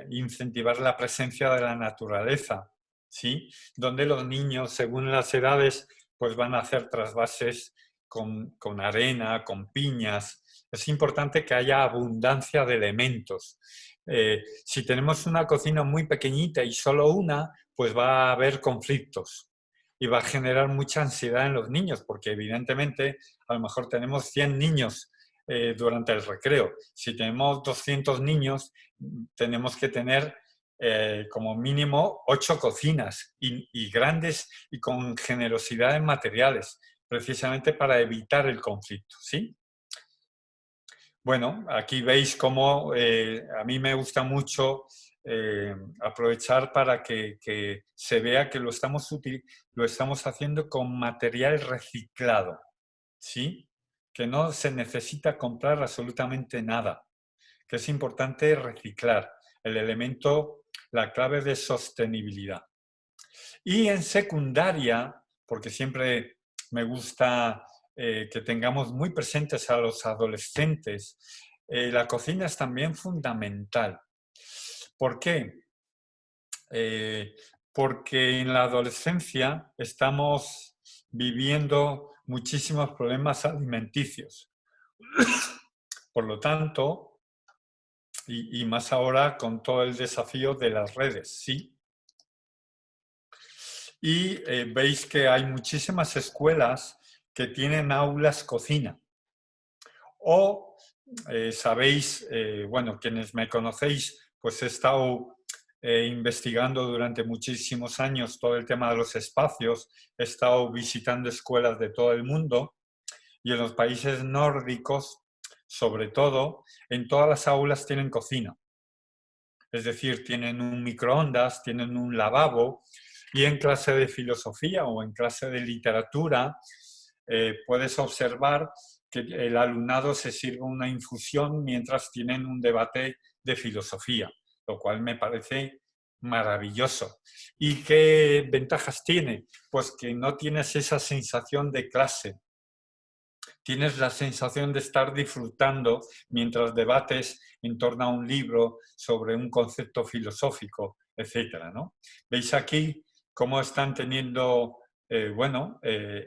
incentivar la presencia de la naturaleza, ¿sí? Donde los niños, según las edades, pues van a hacer trasvases con arena, con piñas. Es importante que haya abundancia de elementos. Si tenemos una cocina muy pequeñita y solo una, pues va a haber conflictos y va a generar mucha ansiedad en los niños, porque evidentemente a lo mejor tenemos 100 niños durante el recreo. Si tenemos 200 niños, tenemos que tener como mínimo 8 cocinas y grandes y con generosidad en materiales, precisamente para evitar el conflicto, ¿sí? Bueno, aquí veis cómo a mí me gusta mucho aprovechar para que se vea que lo estamos haciendo con material reciclado, ¿sí? Que no se necesita comprar absolutamente nada, que es importante reciclar el elemento, la clave de sostenibilidad. Y en secundaria, porque siempre me gusta que tengamos muy presentes a los adolescentes, la cocina es también fundamental. ¿Por qué? Porque en la adolescencia estamos viviendo muchísimos problemas alimenticios. Por lo tanto, y más ahora con todo el desafío de las redes, ¿sí? Y veis que hay muchísimas escuelas que tienen aulas cocina. O sabéis, bueno, quienes me conocéis, pues he estado investigando durante muchísimos años todo el tema de los espacios, he estado visitando escuelas de todo el mundo y en los países nórdicos, sobre todo, en todas las aulas tienen cocina. Es decir, tienen un microondas, tienen un lavabo y en clase de filosofía o en clase de literatura puedes observar que el alumnado se sirve una infusión mientras tienen un debate de filosofía, lo cual me parece maravilloso. ¿Y qué ventajas tiene? Pues que no tienes esa sensación de clase. Tienes la sensación de estar disfrutando mientras debates en torno a un libro sobre un concepto filosófico, etcétera, ¿no? Veis aquí cómo están teniendo,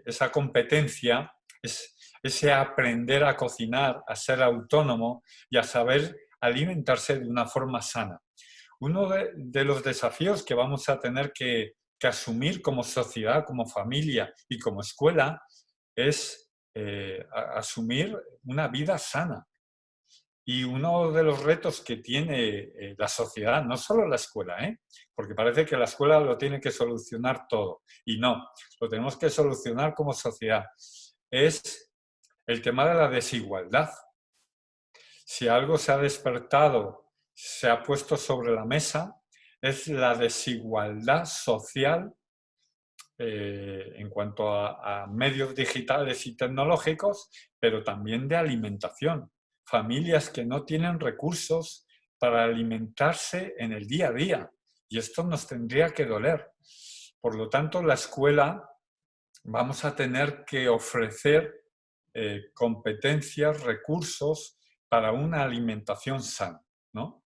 esa competencia, ese aprender a cocinar, a ser autónomo y a saber alimentarse de una forma sana. Uno de los desafíos que vamos a tener que asumir como sociedad, como familia y como escuela es asumir una vida sana. Y uno de los retos que tiene la sociedad, no solo la escuela, porque parece que la escuela lo tiene que solucionar todo, y no, lo tenemos que solucionar como sociedad, es el tema de la desigualdad. Si algo se ha despertado, se ha puesto sobre la mesa, es la desigualdad social en cuanto a medios digitales y tecnológicos, pero también de alimentación. Familias que no tienen recursos para alimentarse en el día a día Y esto nos tendría que doler. Por lo tanto, la escuela vamos a tener que ofrecer competencias, recursos para una alimentación sana, ¿no?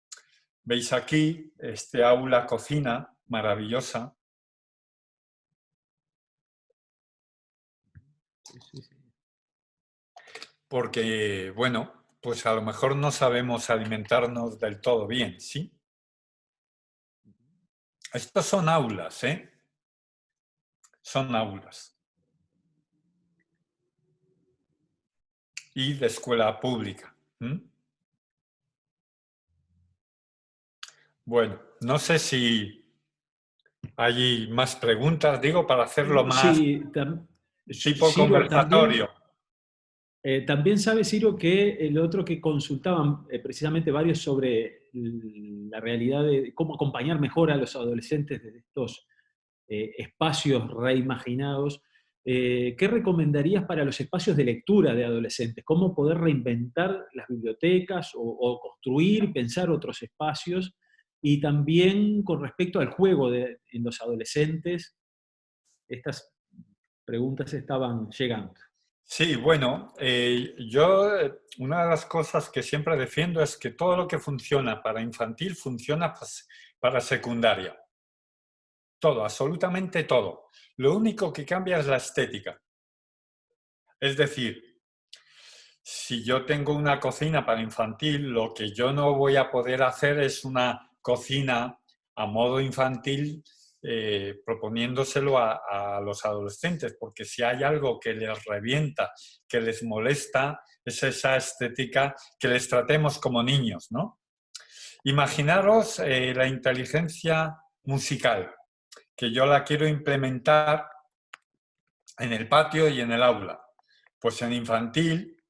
Veis aquí este aula cocina maravillosa. Porque, bueno, pues a lo mejor no sabemos alimentarnos del todo bien, ¿sí? Estos son aulas, ¿eh? Son aulas. Y de escuela pública. Bueno, no sé si hay más preguntas, digo, para hacerlo más Sí, tipo Ciro, conversatorio. También sabe, Ciro, que el otro que consultaban precisamente varios sobre la realidad de cómo acompañar mejor a los adolescentes desde estos espacios reimaginados. ¿Qué recomendarías para los espacios de lectura de adolescentes? ¿Cómo poder reinventar las bibliotecas o construir, pensar otros espacios? Y también con respecto al juego en los adolescentes, estas preguntas estaban llegando. Sí, bueno, yo una de las cosas que siempre defiendo es que todo lo que funciona para infantil funciona para secundaria. Todo, absolutamente todo. Lo único que cambia es la estética. Es decir, si yo tengo una cocina para infantil, lo que yo no voy a poder hacer es una cocina a modo infantil proponiéndoselo a los adolescentes, porque si hay algo que les revienta, que les molesta, es esa estética que les tratemos como niños, ¿no? Imaginaros la inteligencia musical, que yo la quiero implementar en el patio y en el aula. Pues en infantil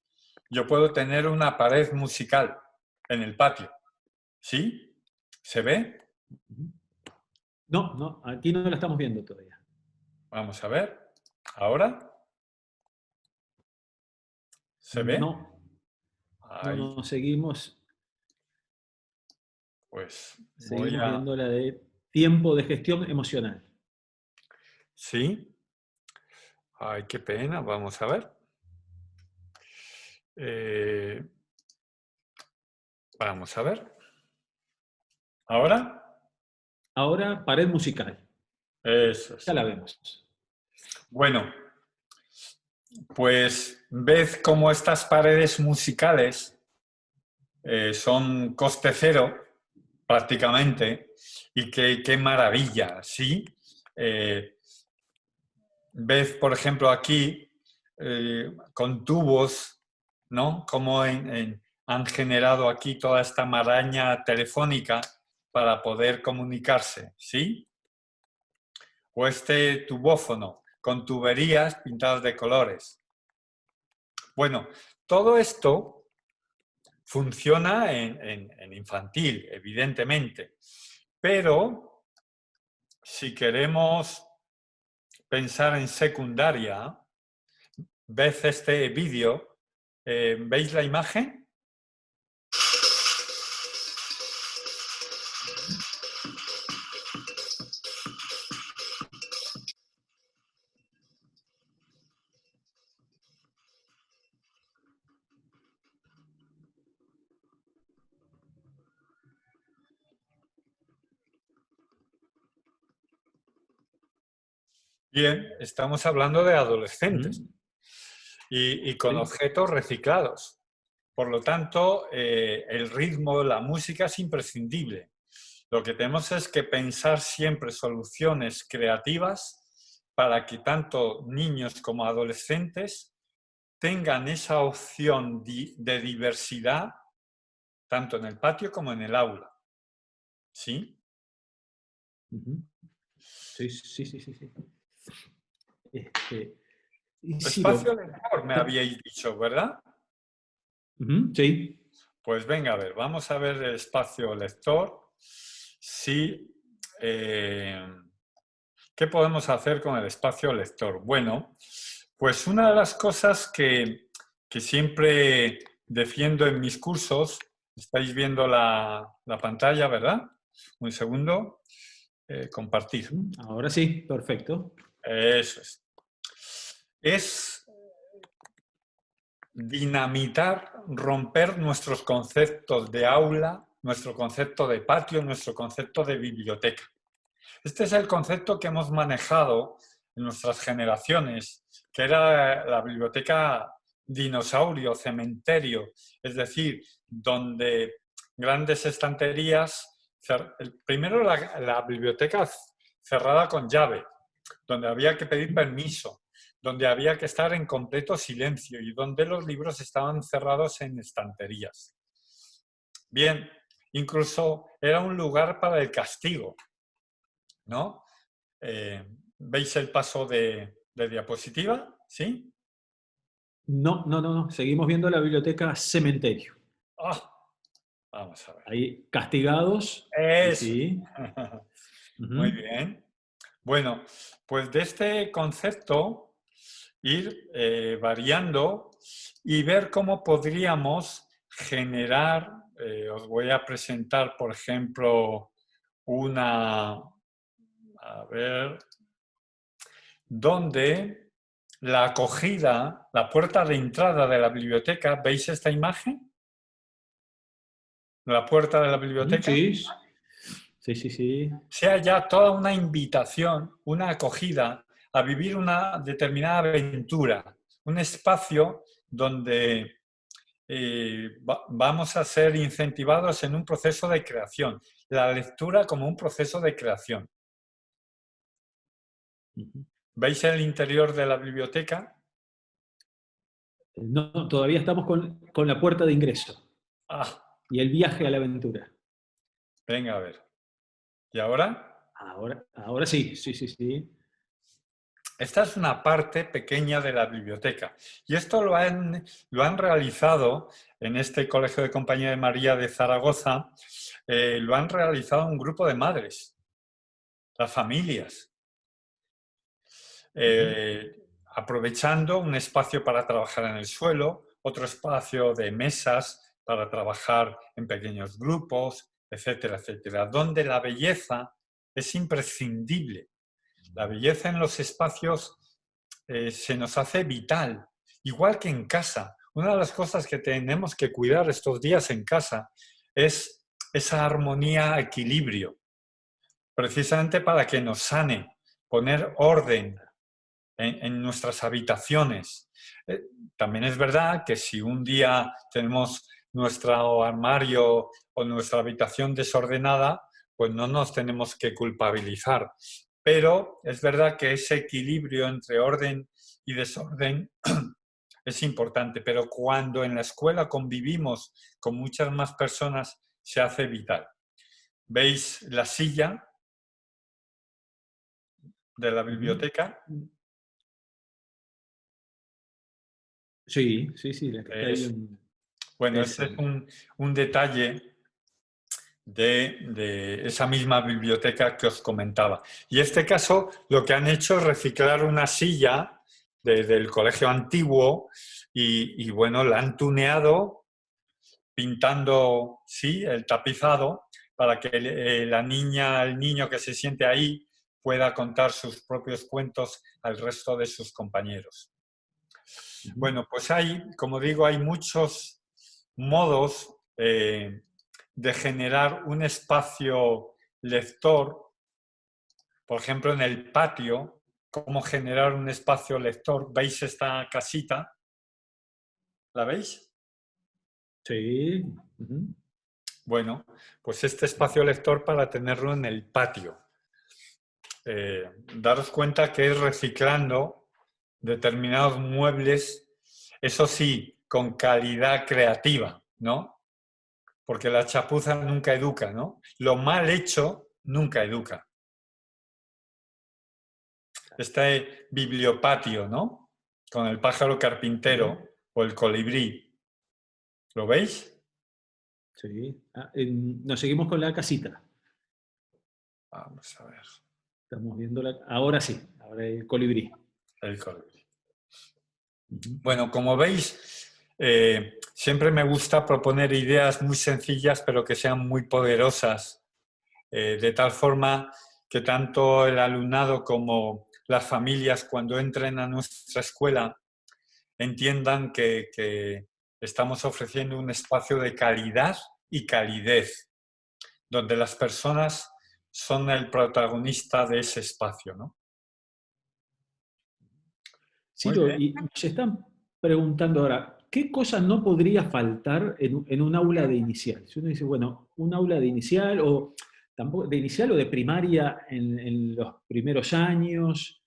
yo puedo tener una pared musical en el patio. ¿Sí? ¿Se ve? No, aquí no la estamos viendo todavía. Vamos a ver. ¿Ahora? ¿Se ve? No, Ahí. no, seguimos. Pues voy Seguimos a... viendo la de tiempo de gestión emocional. ¿Sí? Ay, qué pena. Vamos a ver. Vamos a ver. ¿Ahora? Ahora, pared musical. Eso Ya es. la vemos. Bueno, pues ved cómo estas paredes musicales son coste cero, prácticamente, y qué maravilla, ¿sí? Ves, por ejemplo, aquí, con tubos, ¿no? Cómo han generado aquí toda esta maraña telefónica para poder comunicarse, ¿sí? O este tubófono con tuberías pintadas de colores. Bueno, todo esto funciona en infantil, evidentemente, pero si queremos pensar en secundaria, ¿ves este vídeo? ¿Veis la imagen? Bien, estamos hablando de adolescentes y con objetos reciclados. Por lo tanto, el ritmo, la música es imprescindible. Lo que tenemos es que pensar siempre soluciones creativas para que tanto niños como adolescentes tengan esa opción de diversidad tanto en el patio como en el aula. ¿Sí? Sí. Espacio Ciro, lector, me habíais dicho, ¿verdad? sí. Pues venga, a ver, vamos a ver el espacio lector. Sí. ¿Qué podemos hacer con el espacio lector? Bueno, pues una de las cosas que siempre defiendo en mis cursos, estáis viendo la pantalla, ¿verdad? Un segundo. compartir. Ahora sí, perfecto. Eso es. Es dinamitar, romper nuestros conceptos de aula, nuestro concepto de patio, nuestro concepto de biblioteca. Este es el concepto que hemos manejado en nuestras generaciones, que era la biblioteca dinosaurio, cementerio, es decir, donde grandes estanterías, primero la biblioteca cerrada con llave, donde había que pedir permiso, donde había que estar en completo silencio y donde los libros estaban cerrados en estanterías. Bien, incluso era un lugar para el castigo, ¿no? ¿Veis el paso de diapositiva? ¿Sí? No. Seguimos viendo la biblioteca cementerio. Ah, vamos a ver. Ahí, castigados. Eso. Sí. Muy bien. Bueno, pues de este concepto ir variando y ver cómo podríamos generar, os voy a presentar, por ejemplo, a ver, donde la acogida, la puerta de entrada de la biblioteca, ¿veis esta imagen? La puerta de la biblioteca. Sí. Sea ya toda una invitación, una acogida a vivir una determinada aventura, un espacio donde vamos a ser incentivados en un proceso de creación, la lectura como un proceso de creación. ¿Veis el interior de la biblioteca? No, todavía estamos con la puerta de ingreso. Y el viaje a la aventura. Venga, a ver. ¿Y ahora? Ahora sí. Esta es una parte pequeña de la biblioteca. Y esto lo han realizado en este Colegio de Compañía de María de Zaragoza, lo han realizado un grupo de madres, las familias, aprovechando un espacio para trabajar en el suelo, otro espacio de mesas para trabajar en pequeños grupos, etcétera, etcétera, donde la belleza es imprescindible. La belleza en los espacios se nos hace vital, igual que en casa. Una de las cosas que tenemos que cuidar estos días en casa es esa armonía, equilibrio, precisamente para que nos sane, poner orden en nuestras habitaciones. También es verdad que si un día tenemos nuestro armario o nuestra habitación desordenada, pues no nos tenemos que culpabilizar. Pero es verdad que ese equilibrio entre orden y desorden es importante. Pero cuando en la escuela convivimos con muchas más personas, se hace vital. ¿Veis la silla de la biblioteca? Sí, la que está ahí en... Bueno, este es un detalle de esa misma biblioteca que os comentaba. Y en este caso lo que han hecho es reciclar una silla del colegio antiguo y bueno, la han tuneado pintando, sí, el tapizado para que la niña, el niño que se siente ahí pueda contar sus propios cuentos al resto de sus compañeros. Bueno, pues como digo, hay muchos modos de generar un espacio lector. Por ejemplo, en el patio, cómo generar un espacio lector. ¿Veis esta casita? ¿La veis? Sí. Bueno, pues este espacio lector para tenerlo en el patio. Daros cuenta que es reciclando determinados muebles, eso sí, con calidad creativa, ¿no? Porque la chapuza nunca educa, ¿no? Lo mal hecho nunca educa. Este bibliopatio, ¿no? Con el pájaro carpintero o el colibrí. ¿Lo veis? Sí. Nos seguimos con la casita. Vamos a ver. Estamos viendo ahora sí, ahora el colibrí. El colibrí. Bueno, como veis, siempre me gusta proponer ideas muy sencillas, pero que sean muy poderosas, de tal forma que tanto el alumnado como las familias cuando entren a nuestra escuela entiendan que estamos ofreciendo un espacio de calidad y calidez, donde las personas son el protagonista de ese espacio, ¿no? Muy Ciro, bien. y se están preguntando ahora, ¿qué cosa no podría faltar en un aula de inicial? Si uno dice, bueno, un aula de inicial o tampoco de inicial o de primaria en los primeros años,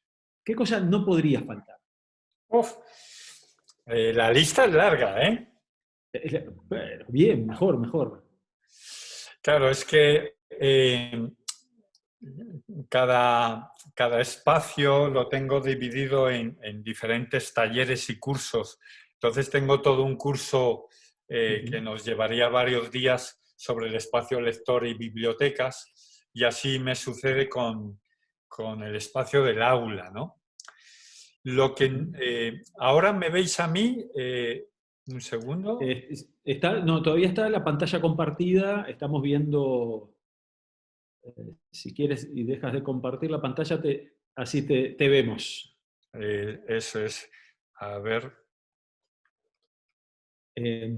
¿qué cosa no podría faltar? Uf, la lista es larga, ¿eh? Bueno, bien, mejor, mejor. Claro, es que cada espacio lo tengo dividido en diferentes talleres y cursos. Entonces tengo todo un curso que nos llevaría varios días sobre el espacio lector y bibliotecas, y así me sucede con el espacio del aula, ¿no? Lo que ahora me veis a mí, un segundo. No, todavía está la pantalla compartida, estamos viendo, si quieres y dejas de compartir la pantalla, así te vemos. Eso es. A ver.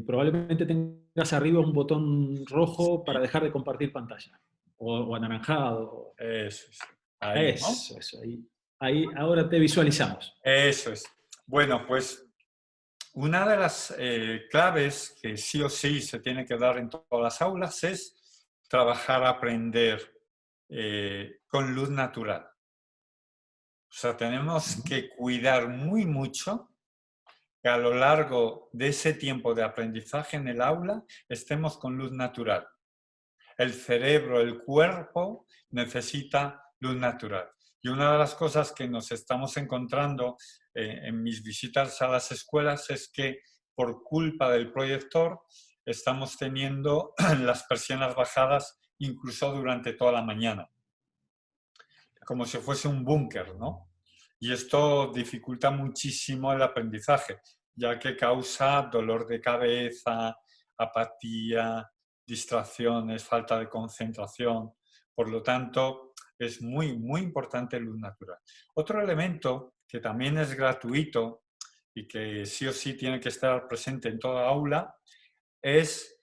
Probablemente tengas arriba un botón rojo para dejar de compartir pantalla, o anaranjado. Eso es. Ahí, ¿no? Eso, ahí ahora te visualizamos. Eso es. Bueno, pues una de las claves que sí o sí se tiene que dar en todas las aulas es trabajar, aprender con luz natural. O sea, tenemos que cuidar muy mucho que a lo largo de ese tiempo de aprendizaje en el aula estemos con luz natural. El cerebro, el cuerpo necesita luz natural. Y una de las cosas que nos estamos encontrando en mis visitas a las escuelas es que por culpa del proyector estamos teniendo las persianas bajadas incluso durante toda la mañana, como si fuese un búnker, ¿no? Y esto dificulta muchísimo el aprendizaje, ya que causa dolor de cabeza, apatía, distracciones, falta de concentración. Por lo tanto, es muy, muy importante luz natural. Otro elemento que también es gratuito y que sí o sí tiene que estar presente en toda aula es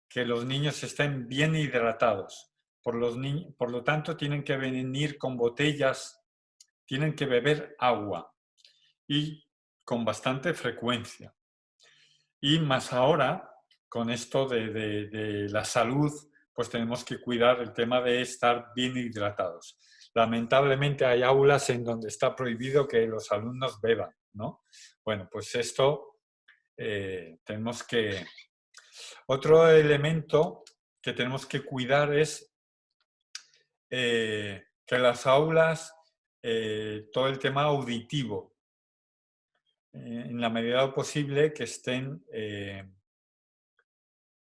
que los niños estén bien hidratados. Por lo tanto, tienen que venir con botellas, tienen que beber agua y con bastante frecuencia. Y más ahora, con esto de la salud, pues tenemos que cuidar el tema de estar bien hidratados. Lamentablemente hay aulas en donde está prohibido que los alumnos beban, ¿no? Bueno, pues esto tenemos que... Otro elemento que tenemos que cuidar es que las aulas, todo el tema auditivo, en la medida de lo posible que estén,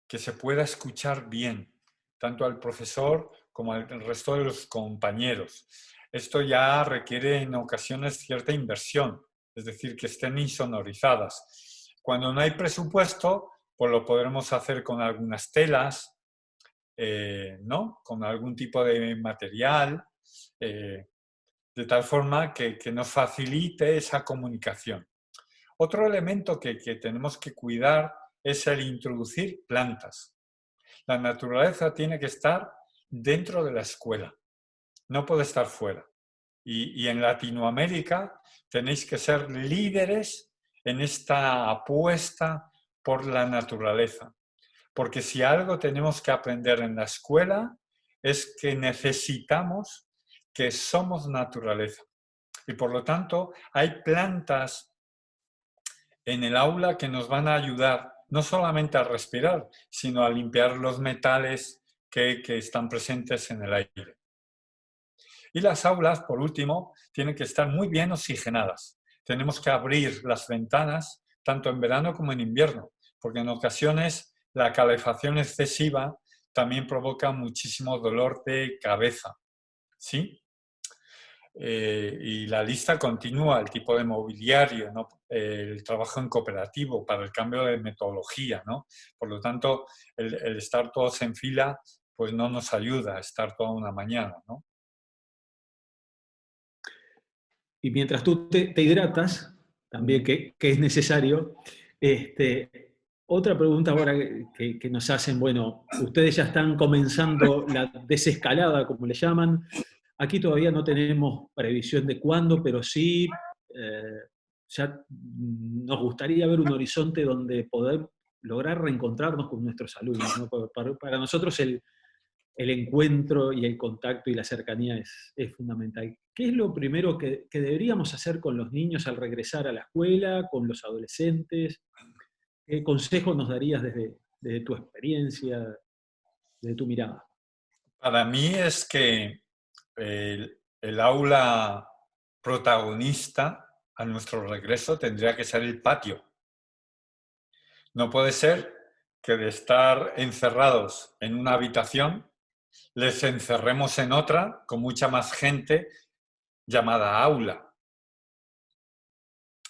que se pueda escuchar bien, tanto al profesor como al resto de los compañeros. Esto ya requiere en ocasiones cierta inversión, es decir, que estén insonorizadas. Cuando no hay presupuesto, pues lo podremos hacer con algunas telas, ¿no? Con algún tipo de material, de tal forma que nos facilite esa comunicación. Otro elemento que tenemos que cuidar es el introducir plantas. La naturaleza tiene que estar dentro de la escuela, no puede estar fuera. Y en Latinoamérica tenéis que ser líderes en esta apuesta por la naturaleza. Porque si algo tenemos que aprender en la escuela es que necesitamos que somos naturaleza. Y por lo tanto hay plantas en el aula que nos van a ayudar no solamente a respirar, sino a limpiar los metales que están presentes en el aire. Y las aulas, por último, tienen que estar muy bien oxigenadas. Tenemos que abrir las ventanas tanto en verano como en invierno, porque en ocasiones la calefacción excesiva también provoca muchísimo dolor de cabeza, ¿sí? Y la lista continúa, el tipo de mobiliario, ¿no? El trabajo en cooperativo para el cambio de metodología, ¿no? Por lo tanto, el estar todos en fila pues no nos ayuda a estar toda una mañana, ¿no? y mientras tú te hidratas, también que es necesario, otra pregunta ahora que nos hacen, bueno, ustedes ya están comenzando la desescalada, como le llaman. Aquí todavía no tenemos previsión de cuándo, pero sí ya nos gustaría ver un horizonte donde poder lograr reencontrarnos con nuestros alumnos, ¿no? Para nosotros el encuentro y el contacto y la cercanía es fundamental. ¿Qué es lo primero que deberíamos hacer con los niños al regresar a la escuela, con los adolescentes? ¿Qué consejo nos darías desde tu experiencia, desde tu mirada? Para mí es que el aula protagonista a nuestro regreso tendría que ser el patio. No puede ser que de estar encerrados en una habitación les encerremos en otra con mucha más gente llamada aula.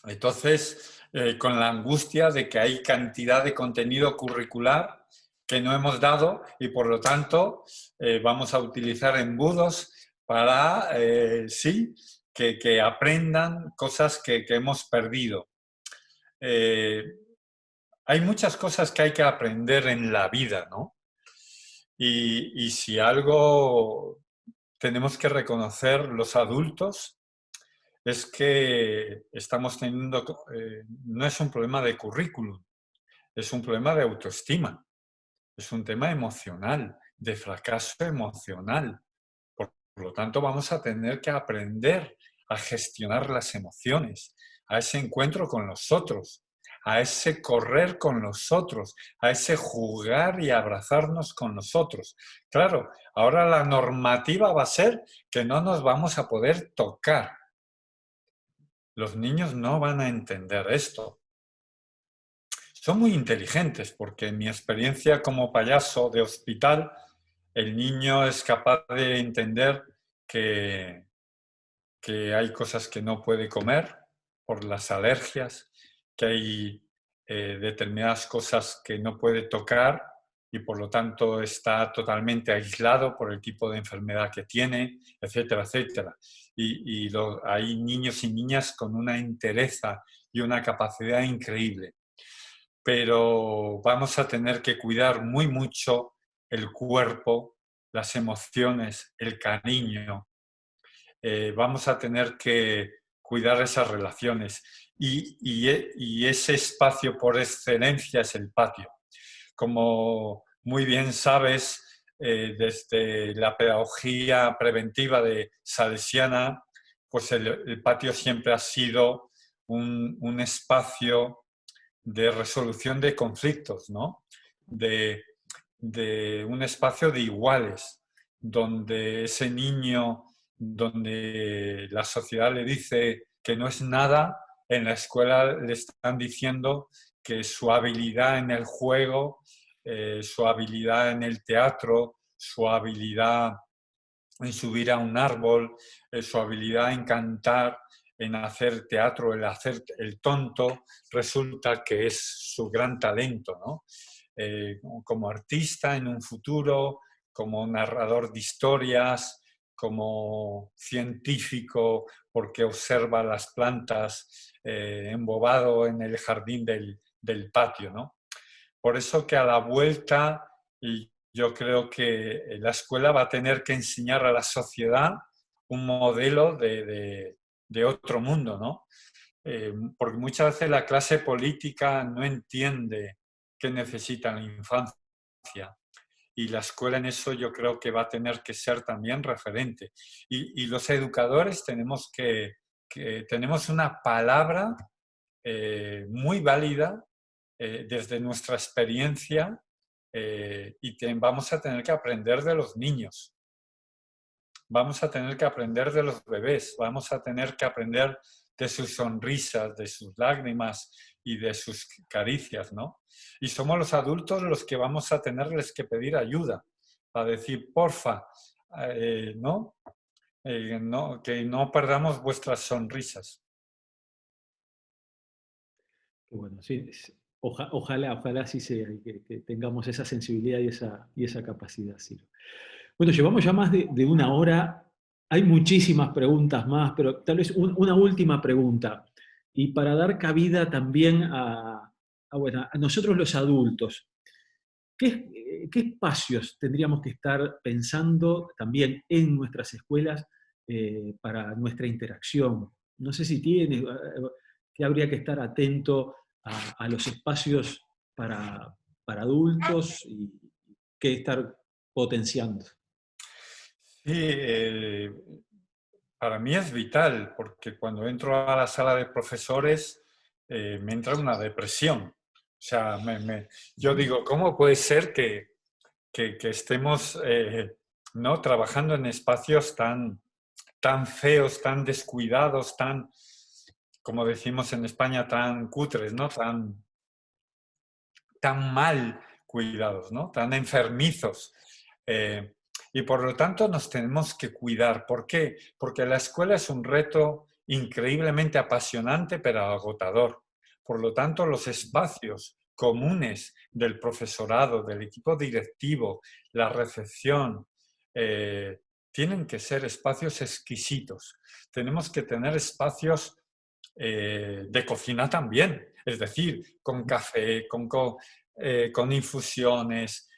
Entonces, con la angustia de que hay cantidad de contenido curricular que no hemos dado y por lo tanto vamos a utilizar embudos para, sí, que aprendan cosas que hemos perdido. Hay muchas cosas que hay que aprender en la vida, ¿no? Y si algo tenemos que reconocer los adultos es que estamos teniendo, no es un problema de currículum, es un problema de autoestima, es un tema emocional, de fracaso emocional. Por lo tanto, vamos a tener que aprender a gestionar las emociones, a ese encuentro con los otros, a ese correr con los otros, a ese jugar y abrazarnos con los otros. Claro, ahora la normativa va a ser que no nos vamos a poder tocar. Los niños no van a entender esto. Son muy inteligentes porque en mi experiencia como payaso de hospital, el niño es capaz de entender que hay cosas que no puede comer por las alergias, que hay determinadas cosas que no puede tocar y por lo tanto está totalmente aislado por el tipo de enfermedad que tiene, etcétera, etcétera. Hay niños y niñas con una entereza y una capacidad increíble. Pero vamos a tener que cuidar muy mucho el cuerpo, las emociones, el cariño. Vamos a tener que cuidar esas relaciones. Y ese espacio por excelencia es el patio. Como muy bien sabes, desde la pedagogía preventiva de Salesiana, pues el patio siempre ha sido un espacio de resolución de conflictos, ¿no? De un espacio de iguales, donde ese niño, donde la sociedad le dice que no es nada, en la escuela le están diciendo que su habilidad en el juego, su habilidad en el teatro, su habilidad en subir a un árbol, su habilidad en cantar, en hacer teatro, el hacer el tonto, resulta que es su gran talento, ¿no? Como artista en un futuro, como narrador de historias, como científico porque observa las plantas, embobado en el jardín del patio, ¿no? Por eso que a la vuelta, y yo creo que la escuela va a tener que enseñar a la sociedad un modelo de otro mundo, ¿no? Porque muchas veces la clase política no entiende qué necesita la infancia. Y la escuela en eso yo creo que va a tener que ser también referente. Y los educadores tenemos tenemos una palabra muy válida desde nuestra experiencia vamos a tener que aprender de los niños, vamos a tener que aprender de los bebés, vamos a tener que aprender de sus sonrisas, de sus lágrimas y de sus caricias, ¿no? Y somos los adultos los que vamos a tenerles que pedir ayuda, para decir, porfa, ¿no? Que no perdamos vuestras sonrisas. Bueno, sí, ojalá sí sea, y que tengamos esa sensibilidad y esa capacidad, Ciro. Bueno, llevamos ya más de una hora Hay muchísimas preguntas más, pero tal vez una última pregunta. Y para dar cabida también bueno, a nosotros los adultos, ¿qué espacios tendríamos que estar pensando también en nuestras escuelas para nuestra interacción? No sé si tiene, que habría que estar atento a los espacios para adultos y qué estar potenciando. Sí, para mí es vital, porque cuando entro a la sala de profesores me entra una depresión. O sea, yo digo, ¿cómo puede ser que estemos ¿no? trabajando en espacios tan feos, tan descuidados, tan, como decimos en España, tan cutres, ¿no? Tan mal cuidados, ¿no? Tan enfermizos. Y por lo tanto nos tenemos que cuidar. ¿Por qué? Porque la escuela es un reto increíblemente apasionante pero agotador. Por lo tanto, los espacios comunes del profesorado, del equipo directivo, la recepción, tienen que ser espacios exquisitos. Tenemos que tener espacios de cocina también, es decir, con café, con infusiones,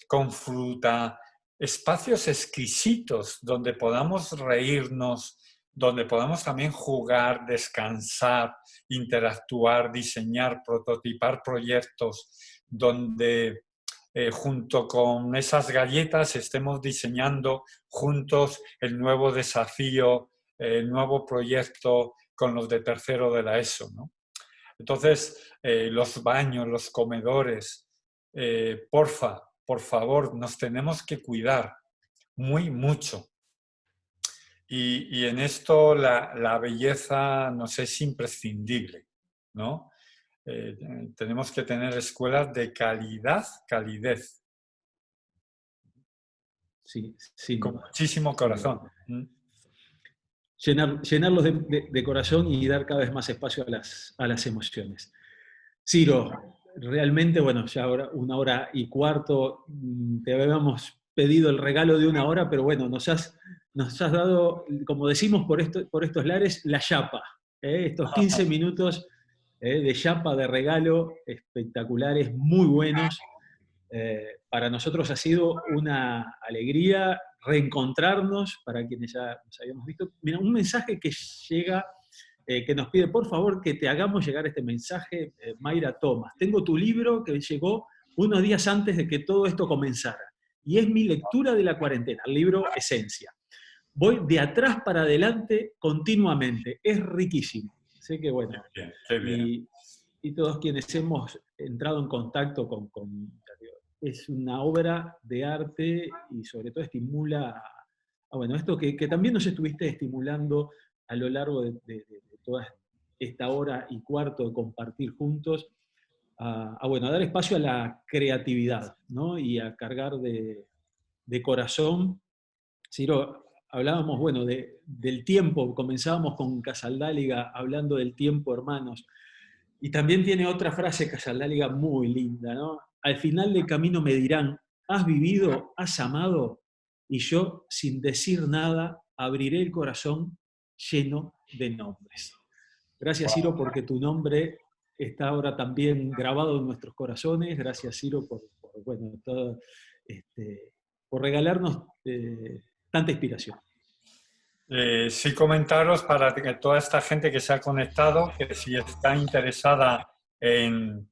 con fruta, espacios exquisitos donde podamos reírnos, donde podamos también jugar, descansar, interactuar, diseñar, prototipar proyectos, donde junto con esas galletas estemos diseñando juntos el nuevo desafío, el nuevo proyecto con los de tercero de la ESO, ¿no? Entonces, los baños, los comedores, por favor, nos tenemos que cuidar mucho. Y en esto la belleza nos es imprescindible, ¿no? Tenemos que tener escuelas de calidez. Sí, sin Con duda. muchísimo corazón. Llenarlos de corazón y dar cada vez más espacio a las emociones. Ciro, realmente, bueno, ya ahora 1 hora y cuarto, te habíamos pedido el regalo de 1 hora, pero bueno, nos has dado, como decimos por estos lares, la chapa. Estos 15 minutos de chapa de regalo espectaculares, muy buenos. Para nosotros ha sido una alegría reencontrarnos, para quienes ya nos habíamos visto. Mira, un mensaje que llega, que nos pide por favor que te hagamos llegar este mensaje, Mayra Thomas. Tengo tu libro que llegó unos días antes de que todo esto comenzara, y es mi lectura de la cuarentena, el libro Esencia. Voy de atrás para adelante continuamente, es riquísimo. Sé que bueno, Qué bien. y todos quienes hemos entrado en contacto con es una obra de arte y sobre todo estimula bueno, esto que también nos estuviste estimulando a lo largo de toda esta 1 hora y cuarto de compartir juntos, bueno, a dar espacio a la creatividad, ¿no? Y a cargar de corazón. Ciro, hablábamos, bueno, del tiempo, comenzábamos con Casaldáliga hablando del tiempo, hermanos, y también tiene otra frase Casaldáliga muy linda, ¿no? Al final del camino me dirán, ¿has vivido, has amado? Y yo, sin decir nada, abriré el corazón lleno de nombres. Gracias, Ciro, porque tu nombre está ahora también grabado en nuestros corazones. Gracias, Ciro, bueno, por regalarnos tanta inspiración. Sí, comentaros para que toda esta gente que se ha conectado, que si está interesada en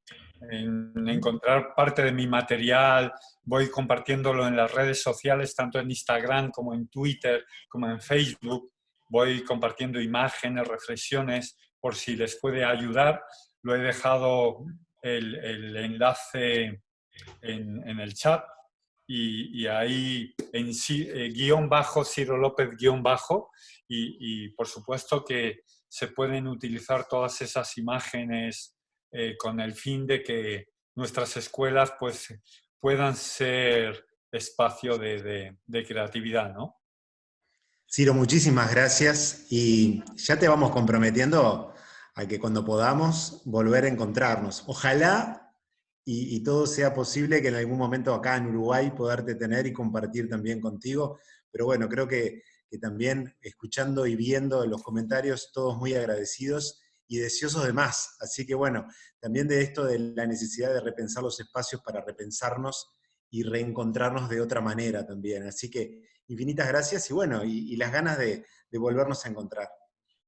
encontrar parte de mi material, voy compartiéndolo en las redes sociales, tanto en Instagram como en Twitter, como en Facebook. Voy compartiendo imágenes, reflexiones, por si les puede ayudar. Lo he dejado el enlace en el chat. Y ahí en guión bajo, Ciro López guión bajo, y por supuesto que se pueden utilizar todas esas imágenes con el fin de que nuestras escuelas pues, puedan ser espacio de creatividad, ¿no? Ciro, muchísimas gracias y ya te vamos comprometiendo a que cuando podamos volver a encontrarnos. Ojalá y todo sea posible, que en algún momento acá en Uruguay poderte tener y compartir también contigo, pero bueno, creo que que también escuchando y viendo los comentarios, todos muy agradecidos y deseosos de más. Así que bueno, también de esto de la necesidad de repensar los espacios para repensarnos y reencontrarnos de otra manera también. Así que infinitas gracias y bueno, y las ganas de volvernos a encontrar.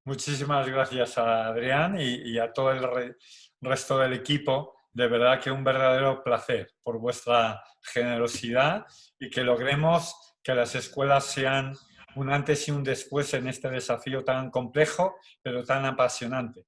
Muchísimas gracias a Adrián y a todo el resto del equipo. De verdad que un verdadero placer por vuestra generosidad y que logremos que las escuelas sean un antes y un después en este desafío tan complejo, pero tan apasionante.